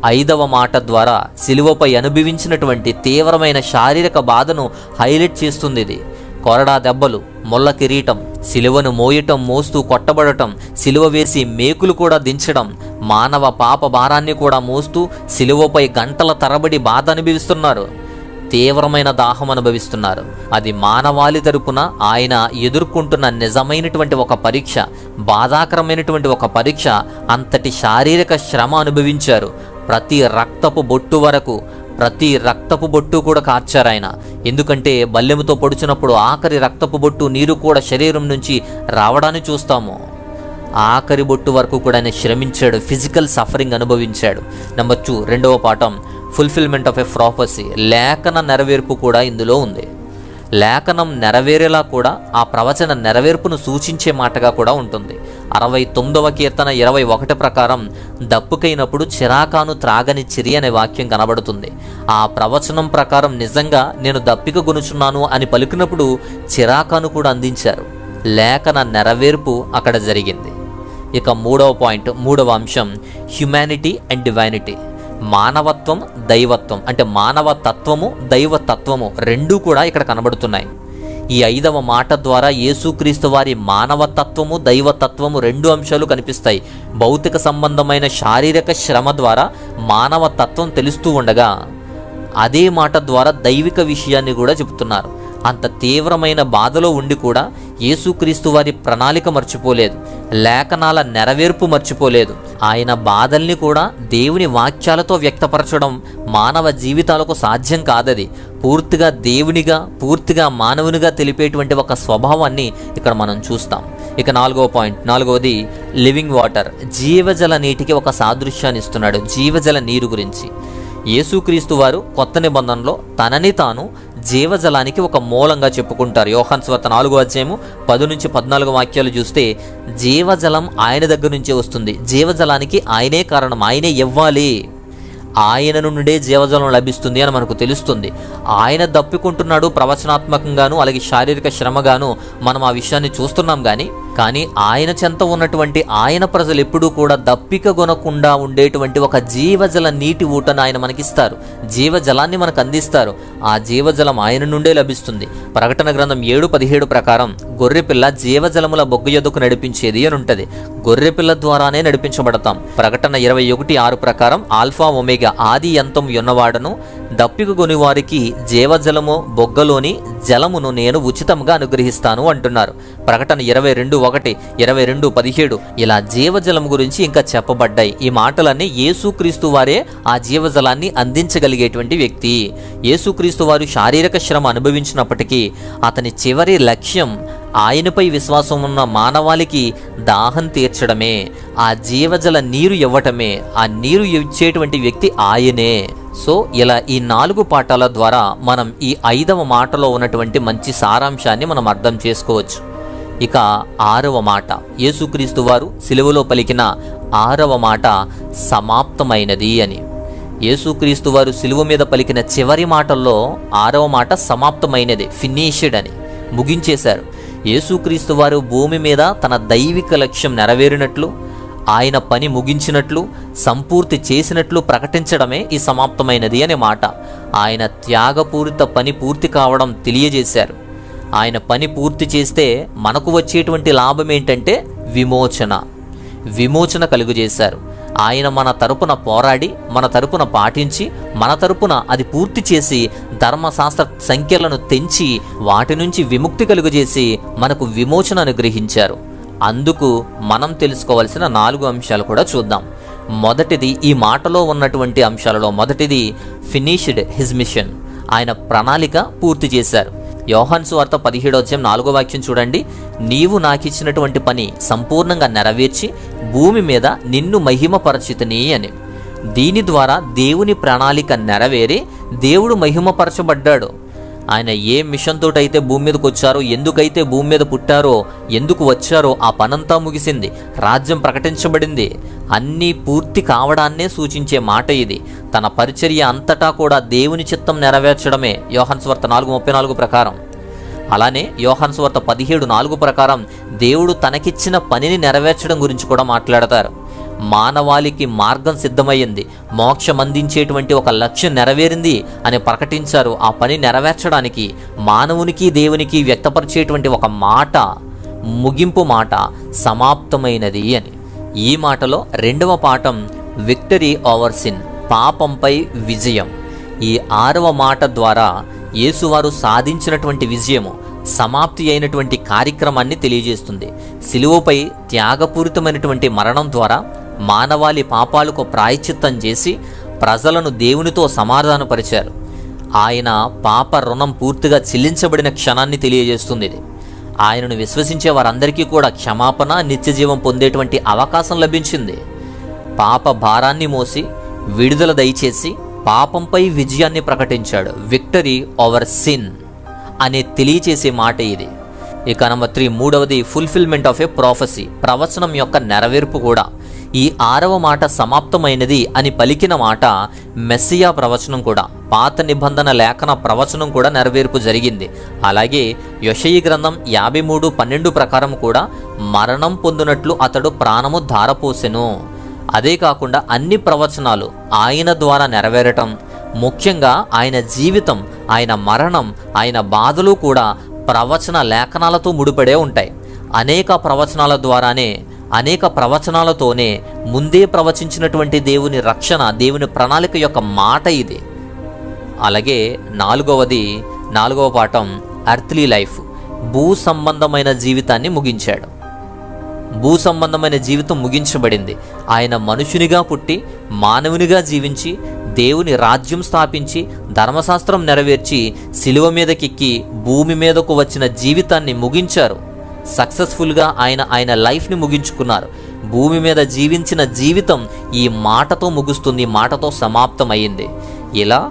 5వ మాట ద్వారా సిలువపై అనుభవించినటువంటి తీవ్రమైన శారీరక బాధను హైలైట్ చేస్తుంది. ఇది కొరడా దెబ్బలు, మొల్ల కిరీటం, సిలువను మోయటం, మోస్తూ కొట్టబడటం, సిలువ వేసి మేకులు కూడా దించడం, మానవ పాప భారాన్ని కూడా మోస్తూ సిలువపై గంటల తరబడి బాధ అనుభవిస్తున్నారు. తీవ్రమైన దాహం అనుభవిస్తున్నారు. అది మానవాళి తరపున ఆయన ఎదుర్కొంటున్న నిజమైనటువంటి ఒక పరీక్ష, బాధాకరమైనటువంటి ఒక పరీక్ష. అంతటి శారీరక శ్రమ అనుభవించారు. ప్రతి రక్తపు బొట్టు వరకు, ప్రతి రక్తపు బొట్టు కూడా కార్చారు ఆయన. ఎందుకంటే బల్లెముతో పొడిచినప్పుడు ఆఖరి రక్తపు బొట్టు నీరు కూడా శరీరం నుంచి రావడాన్ని చూస్తాము. ఆఖరి బొట్టు వరకు కూడా ఆయన శ్రమించాడు, ఫిజికల్ సఫరింగ్ అనుభవించాడు. నెంబర్ 2, రెండవ పాఠం ఫుల్ఫిల్మెంట్ ఆఫ్ ఎ ప్రాఫెసీ. లేఖన నెరవేర్పు కూడా ఇందులో ఉంది. లేఖనం నెరవేరేలా కూడా ఆ ప్రవచన నెరవేర్పును సూచించే మాటగా కూడా ఉంటుంది. 69వ కీర్తన 21 ప్రకారం దప్పుకైనప్పుడు చిరాకాను త్రాగనిచ్చిరి అనే వాక్యం కనబడుతుంది. ఆ ప్రవచనం ప్రకారం నిజంగా నేను దప్పిక గొనుచున్నాను అని పలికినప్పుడు చిరాకాను కూడా అందించారు. లేఖన నెరవేర్పు అక్కడ జరిగింది. ఇక 3వ పాయింట్, 3వ అంశం హ్యుమానిటీ అండ్ డివైనిటీ. మానవత్వం, దైవత్వం, అంటే మానవ తత్వము, దైవతత్వము రెండూ కూడా ఇక్కడ కనబడుతున్నాయి. ఈ 5వ మాట ద్వారా యేసుక్రీస్తు వారి మానవతత్వము, దైవతత్వము రెండు అంశాలు కనిపిస్తాయి. భౌతిక సంబంధమైన శారీరక శ్రమ ద్వారా మానవ తత్వం తెలుస్తూ ఉండగా అదే మాట ద్వారా దైవిక విషయాన్ని కూడా చెబుతున్నారు. అంత తీవ్రమైన బాధలో ఉండి కూడా యేసుక్రీస్తు వారి ప్రణాళిక మర్చిపోలేదు, లేఖనాల నెరవేర్పు మర్చిపోలేదు. ఆయన బాధల్ని కూడా దేవుని వాక్యాలతో వ్యక్తపరచడం మానవ జీవితాలకు సాధ్యం కాదది. పూర్తిగా దేవునిగా, పూర్తిగా మానవునిగా తెలిపేటువంటి ఒక స్వభావాన్ని ఇక్కడ మనం చూస్తాం. ఇక 4వ పాయింట్, 4వది లివింగ్ వాటర్. జీవజల నీటికి ఒక సాదృశ్యాన్ని ఇస్తున్నాడు, జీవజల నీరు గురించి. యేసుక్రీస్తు వారు కొత్త నిబంధనలో తనని తాను జీవజలానికి ఒక మూలంగా చెప్పుకుంటారు. యోహాను సువార్త 4వ అధ్యాయము 10-14 వాక్యాలు చూస్తే జీవజలం ఆయన దగ్గర నుంచే వస్తుంది. జీవజలానికి ఆయనే కారణం, ఆయనే ఇవ్వాలి, ఆయన నుండే జీవజలం లభిస్తుంది అని మనకు తెలుస్తుంది. ఆయన దప్పికుంటున్నాడు ప్రవచనాత్మకంగాను, అలాగే శారీరక శ్రమగాను మనం ఆ విషయాన్ని చూస్తున్నాం. కానీ ఆయన చెంత ఉన్నటువంటి ఆయన ప్రజలు ఎప్పుడూ కూడా దప్పిక కొనకుండా ఉండేటువంటి ఒక జీవజల నీటి ఊటను ఆయన మనకిస్తారు, జీవజలాన్ని మనకు అందిస్తారు. ఆ జీవజలం ఆయన నుండే లభిస్తుంది. ప్రకటన గ్రంథం 7:17 ప్రకారం గొర్రెపిల్ల జీవజలముల బొగ్గు యొద్దకు నడిపించేది అని ఉంటుంది. గొర్రెపిల్ల ద్వారానే నడిపించబడతాం. ప్రకటన 21:6 ప్రకారం ఆల్ఫా ఒమేగా, ఆది అంతం ఉన్నవాడను, దప్పిక కొని వారికి జీవజలము బొగ్గలోని జలమును నేను ఉచితంగా అనుగ్రహిస్తాను అంటున్నారు. ప్రకటన 22:1, 22:17 ఇలా జీవజలం గురించి ఇంకా చెప్పబడ్డాయి. ఈ మాటలన్నీ యేసుక్రీస్తు వారే ఆ జీవజలాన్ని అందించగలిగేటువంటి వ్యక్తి. యేసుక్రీస్తు వారు శారీరక శ్రమ అనుభవించినప్పటికీ అతని చివరి లక్ష్యం ఆయనపై విశ్వాసం ఉన్న మానవాళికి దాహం తీర్చడమే, ఆ జీవజల నీరు ఇవ్వటమే. ఆ నీరు ఇచ్చేటువంటి వ్యక్తి ఆయనే. సో ఇలా ఈ 4 పాఠాల ద్వారా మనం ఈ 5వ మాటలో ఉన్నటువంటి మంచి సారాంశాన్ని మనం అర్థం చేసుకోవచ్చు. ఇక 6వ మాట, యేసుక్రీస్తు వారు సిలువలో పలికిన 6వ మాట సమాప్తమైనది అని. యేసుక్రీస్తు వారు సిలువ మీద పలికిన చివరి మాటల్లో 6వ మాట సమాప్తమైనది, ఫినిష్డ్ అని, ముగించేశారు. యేసుక్రీస్తు వారు భూమి మీద తన దైవిక లక్ష్యం నెరవేరినట్లు, ఆయన పని ముగించినట్లు, సంపూర్తి చేసినట్లు ప్రకటించడమే ఈ సమాప్తమైనది అనే మాట. ఆయన త్యాగపూరిత పని పూర్తి కావడం తెలియజేశారు. ఆయన పని పూర్తి చేస్తే మనకు వచ్చేటువంటి లాభం ఏంటంటే విమోచన కలుగజేశారు. ఆయన మన తరపున పోరాడి, మన తరపున పాటించి, మన తరపున అది పూర్తి చేసి ధర్మశాస్త్ర సంఖ్యలను తెంచి వాటి నుంచి విముక్తి కలుగజేసి మనకు విమోచన అనుగ్రహించారు. అందుకు మనం తెలుసుకోవాల్సిన 4 అంశాలు కూడా చూద్దాం. మొదటిది, ఈ మాటలో ఉన్నటువంటి అంశాలలో మొదటిది ఫినిష్డ్ హిజ్ మిషన్. ఆయన ప్రణాళిక పూర్తి చేశారు. యోహాను సువార్త 17:4 వాక్యం చూడండి. నీవు నాకిచ్చినటువంటి పని సంపూర్ణంగా నెరవేర్చి భూమి మీద నిన్ను మహిమపరచితిని అని. దీని ద్వారా దేవుని ప్రణాళిక నెరవేరి దేవుడు మహిమపరచబడ్డాడు. ఆయన ఏ మిషన్ తోటైతే భూమి మీదకి వచ్చారో, ఎందుకైతే భూమి మీద పుట్టారో, ఎందుకు వచ్చారో ఆ పనంతా ముగిసింది. రాజ్యం ప్రకటించబడింది. అన్నీ పూర్తి కావడాన్నే సూచించే మాట ఇది. తన పరిచర్య అంతటా కూడా దేవుని చిత్తం నెరవేర్చడమే యోహాను సువార్త 4:34 ప్రకారం. అలానే యోహాను సువార్త 17:4 ప్రకారం దేవుడు తనకిచ్చిన పనిని నెరవేర్చడం గురించి కూడా మాట్లాడతారు. మానవాళికి మార్గం సిద్ధమయ్యింది, మోక్షం అందించేటువంటి ఒక లక్ష్యం నెరవేరింది అని ప్రకటించారు. ఆ పని నెరవేర్చడానికి మానవునికి దేవునికి వ్యక్తపరిచేటువంటి ఒక మాట, ముగింపు మాట సమాప్తమైనది అని. ఈ మాటలో 2వ పాఠం విక్టరీ ఓవర్ సిన్, పాపంపై విజయం. ఈ 6వ మాట ద్వారా యేసువారు సాధించినటువంటి విజయము, సమాప్తి అయినటువంటి కార్యక్రమాన్ని తెలియజేస్తుంది. సిలువపై త్యాగపూరితమైనటువంటి మరణం ద్వారా మానవాళి పాపాలకు ప్రాయశ్చిత్తం చేసి ప్రజలను దేవునితో సమాధానపరిచారు. ఆయన పాప రుణం పూర్తిగా చెల్లించబడిన క్షణాన్ని తెలియజేస్తుంది ఇది. ఆయనను విశ్వసించే వారందరికీ కూడా క్షమాపణ, నిత్యజీవం పొందేటువంటి అవకాశం లభించింది. పాప భారాన్ని మోసి విడుదల దయచేసి పాపంపై విజయాన్ని ప్రకటించాడు. విక్టరీ ఓవర్ సిన్ అనే తెలియచేసే మాట ఇది. ఇక నంబర్ 3, మూడవది ఫుల్ఫిల్మెంట్ ఆఫ్ ఏ ప్రాఫెసీ, ప్రవచనం యొక్క నెరవేర్పు కూడా. ఈ 6వ మాట సమాప్తమైనది అని పలికిన మాట మెస్సియా ప్రవచనం కూడా. పాత నిబంధన లేఖన ప్రవచనం కూడా నెరవేర్పు జరిగింది. అలాగే యెషయి గ్రంథం 53:12 ప్రకారం కూడా మరణం పొందినట్లు అతడు ప్రాణము ధారపోసెను. అదే కాకుండా అన్ని ప్రవచనాలు ఆయన ద్వారా నెరవేరటం, ముఖ్యంగా ఆయన జీవితం, ఆయన మరణం, ఆయన బాధలు కూడా ప్రవచన లేఖనాలతో ముడిపడే ఉంటాయి. అనేక ప్రవచనాల ద్వారానే, అనేక ప్రవచనాలతోనే ముందే ప్రవచించినటువంటి దేవుని రక్షణ, దేవుని ప్రణాళిక యొక్క మాట ఇది. అలాగే నాలుగవ పాఠం ఎర్త్లీ లైఫ్, భూ సంబంధమైన జీవితాన్ని ముగించాడు. భూ సంబంధమైన జీవితం ముగించబడింది. ఆయన మనుషునిగా పుట్టి మానవునిగా జీవించి దేవుని రాజ్యం స్థాపించి ధర్మశాస్త్రం నెరవేర్చి శిలువ మీదకెక్కి భూమి మీదకు వచ్చిన జీవితాన్ని ముగించారు. సక్సెస్ఫుల్గా ఆయన లైఫ్ని ముగించుకున్నారు. భూమి మీద జీవించిన జీవితం ఈ మాటతో ముగుస్తుంది, మాటతో సమాప్తమయ్యింది. ఇలా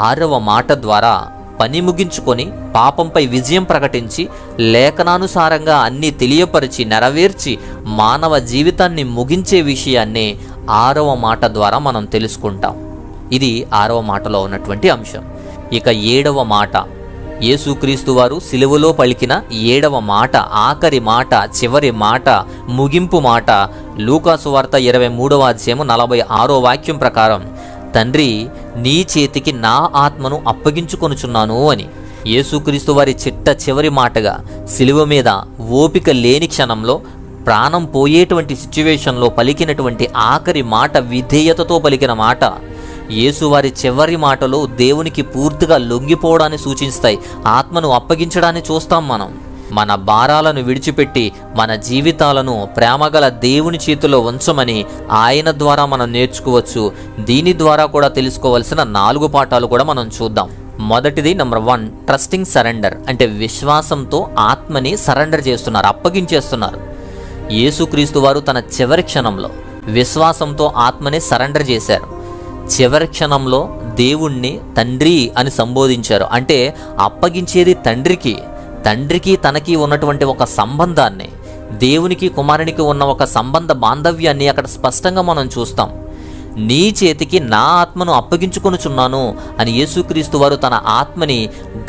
6వ మాట ద్వారా పని ముగించుకొని పాపంపై విజయం ప్రకటించి లేఖనానుసారంగా అన్నీ తెలియపరిచి నెరవేర్చి మానవ జీవితాన్ని ముగించే విషయాన్ని 6వ మాట ద్వారా మనం తెలుసుకుంటాం. ఇది 6వ మాటలో ఉన్నటువంటి అంశం. ఇక 7వ మాట, యేసుక్రీస్తు వారు సిలువలో పలికిన 7వ మాట, ఆఖరి మాట, చివరి మాట, ముగింపు మాట. లూకా సువార్త 23వ అధ్యాయం 46వ వాక్యం ప్రకారం, తండ్రి నీ చేతికి నా ఆత్మను అప్పగించుకొనుచున్నాను అని. యేసుక్రీస్తు వారి చివరి మాటగా సిలువ మీద ఓపిక లేని క్షణంలో, ప్రాణం పోయేటువంటి సిచ్యువేషన్లో పలికినటువంటి ఆఖరి మాట, విధేయతతో పలికిన మాట. యేసువారి చివరి మాటలు దేవునికి పూర్తిగా లొంగిపోవడాన్ని సూచిస్తాయి. ఆత్మను అప్పగించడాన్ని చూస్తాం మనం. మన భారాలను విడిచిపెట్టి మన జీవితాలను ప్రేమగల దేవుని చేతిలో ఉంచమని ఆయన ద్వారా మనం నేర్చుకోవచ్చు. దీని ద్వారా కూడా తెలుసుకోవాల్సిన 4 పాఠాలు కూడా మనం చూద్దాం. మొదటిది నంబర్ 1, ట్రస్టింగ్ సరెండర్, అంటే విశ్వాసంతో ఆత్మని సరెండర్ చేస్తున్నారు, అప్పగించేస్తున్నారు. యేసుక్రీస్తు వారు తన చివరి క్షణంలో విశ్వాసంతో ఆత్మని సరెండర్ చేశారు. చివరి క్షణంలో దేవుణ్ణి తండ్రి అని సంబోధించారు. అంటే అప్పగించేది తండ్రికి తనకి ఉన్నటువంటి ఒక సంబంధాన్ని, దేవునికి కుమారునికి ఉన్న ఒక సంబంధ బాంధవ్యాన్ని అక్కడ స్పష్టంగా మనం చూస్తాం. నీ చేతికి నా ఆత్మను అప్పగించుకొనుచున్నాను అని యేసుక్రీస్తు వారు తన ఆత్మని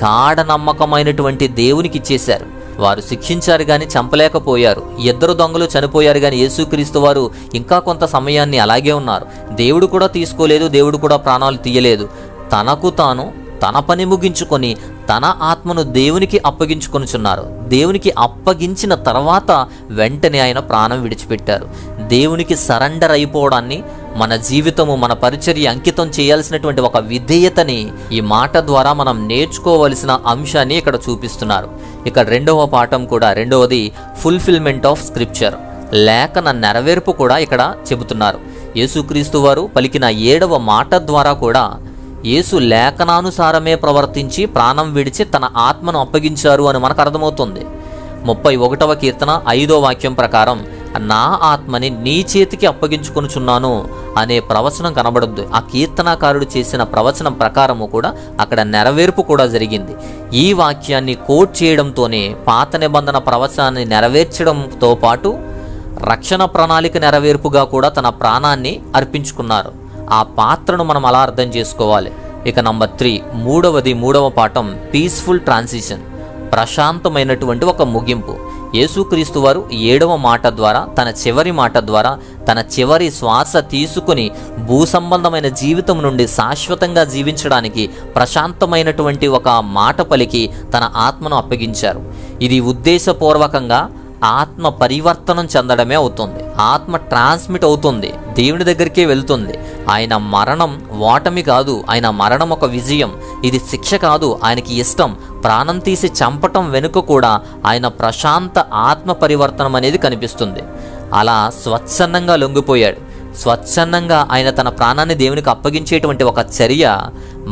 గాఢ నమ్మకమైనటువంటి దేవునికి ఇచ్చేశారు. వారు శిక్షించారు కానీ చంపలేకపోయారు. 2 దొంగలు చనిపోయారు కానీ యేసుక్రీస్తు వారు ఇంకా కొంత సమయాన్ని అలాగే ఉన్నారు. దేవుడు కూడా తీసుకోలేదు, దేవుడు కూడా ప్రాణాలు తీయలేదు. తనకు తాను తన పని ముగించుకొని తన ఆత్మను దేవునికి అప్పగించుకొనుచున్నారు. దేవునికి అప్పగించిన తర్వాత వెంటనే ఆయన ప్రాణం విడిచిపెట్టారు. దేవునికి సరెండర్ అయిపోవడాన్ని, మన జీవితము, మన పరిచర్య అంకితం చేయాల్సినటువంటి ఒక విధేయతని ఈ మాట ద్వారా మనం నేర్చుకోవలసిన అంశాన్ని ఇక్కడ చూపిస్తున్నారు. ఇక 2వ పాఠం కూడా, రెండవది ఫుల్ఫిల్మెంట్ ఆఫ్ స్క్రిప్చర్, లేఖన నెరవేర్పు కూడా ఇక్కడ చెబుతున్నారు. యేసుక్రీస్తు వారు పలికిన 7వ మాట ద్వారా కూడా యేసు లేఖనానుసారమే ప్రవర్తించి ప్రాణం విడిచి తన ఆత్మను అప్పగించారు అని మనకు అర్థమవుతుంది. 31వ కీర్తన 5వ వాక్యం ప్రకారం, నా ఆత్మని నీ చేతికి అప్పగించుకొనుచున్నాను అనే ప్రవచనం కనబడుద్ది. ఆ కీర్తనాకారుడు చేసిన ప్రవచనం ప్రకారము కూడా అక్కడ నెరవేర్పు కూడా జరిగింది. ఈ వాక్యాన్ని కోట్ చేయడంతోనే పాత నిబంధన ప్రవచనాన్ని నెరవేర్చడంతో పాటు రక్షణ ప్రణాళిక నెరవేర్పుగా కూడా తన ప్రాణాన్ని అర్పించుకున్నారు. ఆ పాత్రను మనం అలా అర్థం చేసుకోవాలి. ఇక నంబర్ 3, మూడవ పాఠం, పీస్ఫుల్ ట్రాన్సిషన్, ప్రశాంతమైనటువంటి ఒక ముగింపు. యేసుక్రీస్తు వారు 7వ మాట ద్వారా, తన చివరి మాట ద్వారా, తన చివరి శ్వాస తీసుకుని భూ సంబంధమైన జీవితం నుండి శాశ్వతంగా జీవించడానికి ప్రశాంతమైనటువంటి ఒక మాట పలికి తన ఆత్మను అప్పగించారు. ఇది ఉద్దేశపూర్వకంగా ఆత్మ పరివర్తనం చెందడమే అవుతుంది. ఆత్మ ట్రాన్స్మిట్ అవుతుంది, దేవుని దగ్గరికే వెళ్తుంది. ఆయన మరణం ఓటమి కాదు, ఆయన మరణం ఒక విజయం. ఇది శిక్ష కాదు, ఆయనకి ఇష్టం. ప్రాణం తీసి చంపటం వెనుక కూడా ఆయన ప్రశాంత ఆత్మ పరివర్తనం అనేది కనిపిస్తుంది. అలా స్వచ్ఛందంగా లొంగిపోయాడు. స్వచ్ఛందంగా ఆయన తన ప్రాణాన్ని దేవునికి అప్పగించేటువంటి ఒక చర్య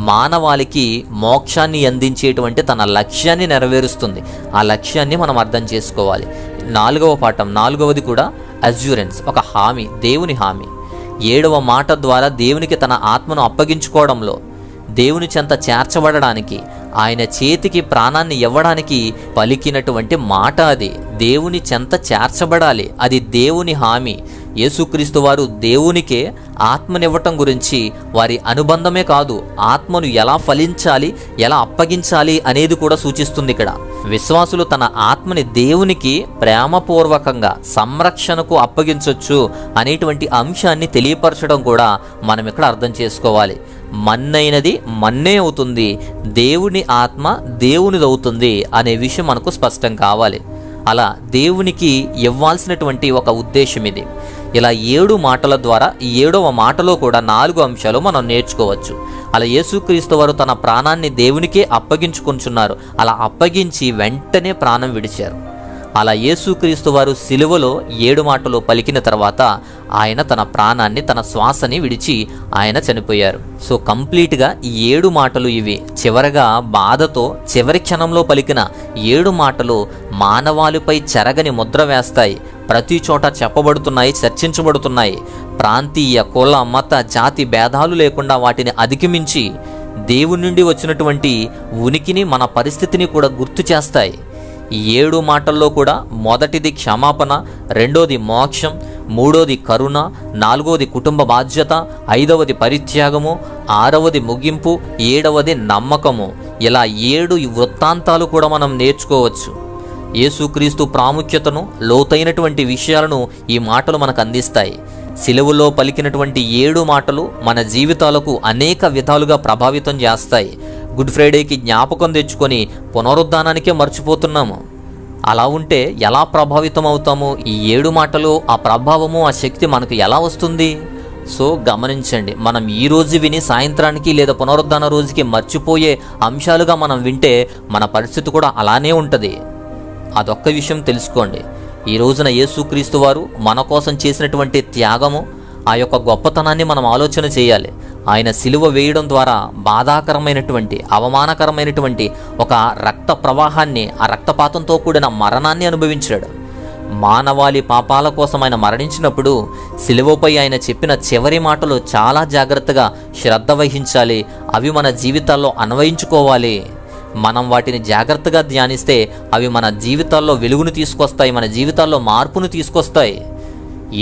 మానవాళికి మోక్షాన్ని అందించేటువంటి తన లక్ష్యాన్ని నెరవేరుస్తుంది. ఆ లక్ష్యాన్ని మనం అర్థం చేసుకోవాలి. 4వ పాఠం, 4వది కూడా అజ్యూరెన్స్, ఒక హామీ, దేవుని హామీ. 7వ మాట ద్వారా దేవునికి తన ఆత్మను అప్పగించుకోవడంలో, దేవుని చెంత చేర్చబడడానికి, ఆయన చేతికి ప్రాణాన్ని ఇవ్వడానికి పలికినటువంటి మాట అది. దేవుని చెంత చేర్చబడాలి, అది దేవుని హామీ. యేసుక్రీస్తు వారు దేవునికే ఆత్మనివ్వటం గురించి వారి అనుబంధమే కాదు, ఆత్మను ఎలా ఫలించాలి, ఎలా అప్పగించాలి అనేది కూడా సూచిస్తుంది ఇక్కడ. విశ్వాసులు తన ఆత్మని దేవునికి ప్రేమపూర్వకంగా సంరక్షణకు అప్పగించవచ్చు అనేటువంటి అంశాన్ని తెలియపరచడం కూడా మనం ఇక్కడ అర్థం చేసుకోవాలి. మన్నైనది మన్నే అవుతుంది, దేవుని ఆత్మ దేవునిదవుతుంది అనే విషయం మనకు స్పష్టం కావాలి. అలా దేవునికి ఇవ్వాల్సినటువంటి ఒక ఉద్దేశం ఇది. ఇలా 7 మాటల ద్వారా ఈ 7వ మాటలో కూడా 4 అంశాలు మనం నేర్చుకోవచ్చు. అలా యేసుక్రీస్తు వారు తన ప్రాణాన్ని దేవునికే అప్పగించుకుంటున్నారు. అలా అప్పగించి వెంటనే ప్రాణం విడిచారు. అలా యేసుక్రీస్తు వారు సిలువలో 7 మాటలు పలికిన తర్వాత ఆయన తన ప్రాణాన్ని, తన శ్వాసని విడిచి ఆయన చనిపోయారు. సో కంప్లీట్గా ఈ 7 మాటలు ఇవి. చివరగా బాధతో చివరి క్షణంలో పలికిన 7 మాటలు మానవాళిపై చెరగని ముద్ర వేస్తాయి. ప్రతి చోట చెప్పబడుతున్నాయి, చర్చించబడుతున్నాయి. ప్రాంతీయ, కుల, మత, జాతి భేదాలు లేకుండా వాటిని అధిగమించి దేవుని నుండి వచ్చినటువంటి ఉనికిని, మన పరిస్థితిని కూడా గుర్తు చేస్తాయి. ఈ 7 మాటల్లో కూడా మొదటిది క్షమాపణ, రెండోది మోక్షం, మూడోది కరుణ, 4వది కుటుంబ బాధ్యత, 5వది పరిత్యాగము, 6వది ముగింపు, 7వది నమ్మకము. ఇలా 7 వృత్తాంతాలు కూడా మనం నేర్చుకోవచ్చు. యేసుక్రీస్తు ప్రాముఖ్యతను, లోతైనటువంటి విషయాలను ఈ మాటలు మనకు అందిస్తాయి. సిలువలో పలికినటువంటి 7 మాటలు మన జీవితాలకు అనేక విధాలుగా ప్రభావితం చేస్తాయి. గుడ్ ఫ్రైడేకి జ్ఞాపకం తెచ్చుకొని పునరుద్ధానానికే మర్చిపోతున్నాము. అలా ఉంటే ఎలా ప్రభావితం అవుతాము? ఈ 7 మాటలు, ఆ ప్రభావము, ఆ శక్తి మనకు ఎలా వస్తుంది? సో గమనించండి, మనం ఈ రోజు విని సాయంత్రానికి లేదా పునరుద్ధాన రోజుకి మర్చిపోయే అంశాలుగా మనం వింటే మన పరిస్థితి కూడా అలానే ఉంటుంది. అదొక్క విషయం తెలుసుకోండి. ఈ రోజున యేసుక్రీస్తు వారు మన కోసం చేసినటువంటి త్యాగము, ఆ యొక్క గొప్పతనాన్ని మనం ఆలోచన చేయాలి. ఆయన సిలువ వేయడం ద్వారా బాధాకరమైనటువంటి, అవమానకరమైనటువంటి ఒక రక్త ప్రవాహాన్ని, ఆ రక్తపాతంతో కూడిన మరణాన్ని అనుభవించాడు. మానవాళి పాపాల కోసం ఆయన మరణించినప్పుడు సిలువపై ఆయన చెప్పిన చివరి మాటలు చాలా జాగ్రత్తగా శ్రద్ధ వహించాలి. అవి మన జీవితాల్లో అన్వయించుకోవాలి. మనం వాటిని జాగ్రత్తగా ధ్యానిస్తే అవి మన జీవితాల్లో వెలుగును తీసుకొస్తాయి, మన జీవితాల్లో మార్పును తీసుకొస్తాయి.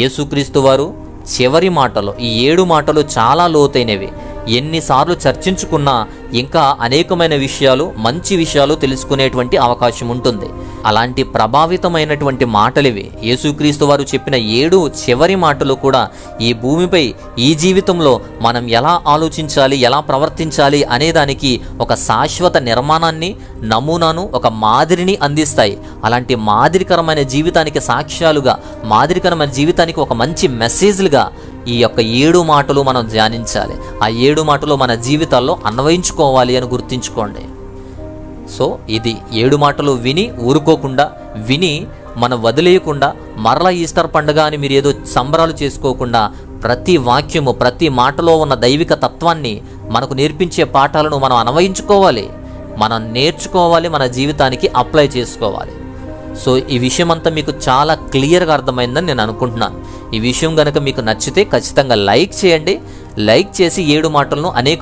యేసుక్రీస్తు వారు చివరి మాటలు, ఈ 7 మాటలు చాలా లోతైనవి. ఎన్నిసార్లు చర్చించుకున్నా ఇంకా అనేకమైన విషయాలు, మంచి విషయాలు తెలుసుకునేటువంటి అవకాశం ఉంటుంది. అలాంటి ప్రభావితమైనటువంటి మాటలివి. యేసుక్రీస్తు వారు చెప్పిన 7 చివరి మాటలు కూడా ఈ భూమిపై, ఈ జీవితంలో మనం ఎలా ఆలోచించాలి, ఎలా ప్రవర్తించాలి అనేదానికి ఒక శాశ్వత నిర్మాణాన్ని, నమూనాను, ఒక మాదిరిని అందిస్తాయి. అలాంటి మాదిరికరమైన జీవితానికి సాక్ష్యాలుగా, మాదిరికరమైన జీవితానికి ఒక మంచి మెసేజ్లుగా ఈ యొక్క 7 మాటలు మనం ధ్యానించాలి. ఆ 7 మాటలు మన జీవితాల్లో అన్వయించుకోవాలి అని గుర్తుంచుకోండి. సో ఇది 7 మాటలు విని ఊరుకోకుండా, విని మనం వదిలేయకుండా, మరలా ఈస్టర్ పండుగ అని మీరు ఏదో సంబరాలు చేసుకోకుండా, ప్రతి వాక్యము, ప్రతి మాటలో ఉన్న దైవిక తత్వాన్ని, మనకు నేర్పించే పాఠాలను మనం అన్వయించుకోవాలి, మనం నేర్చుకోవాలి, మన జీవితానికి అప్లై చేసుకోవాలి. సో ఈ విషయం అంతా మీకు చాలా క్లియర్గా అర్థమైందని నేను అనుకుంటున్నాను. ఈ విషయం కనుక మీకు నచ్చితే ఖచ్చితంగా లైక్ చేయండి. లైక్ చేసి 7 మాటలను అనేక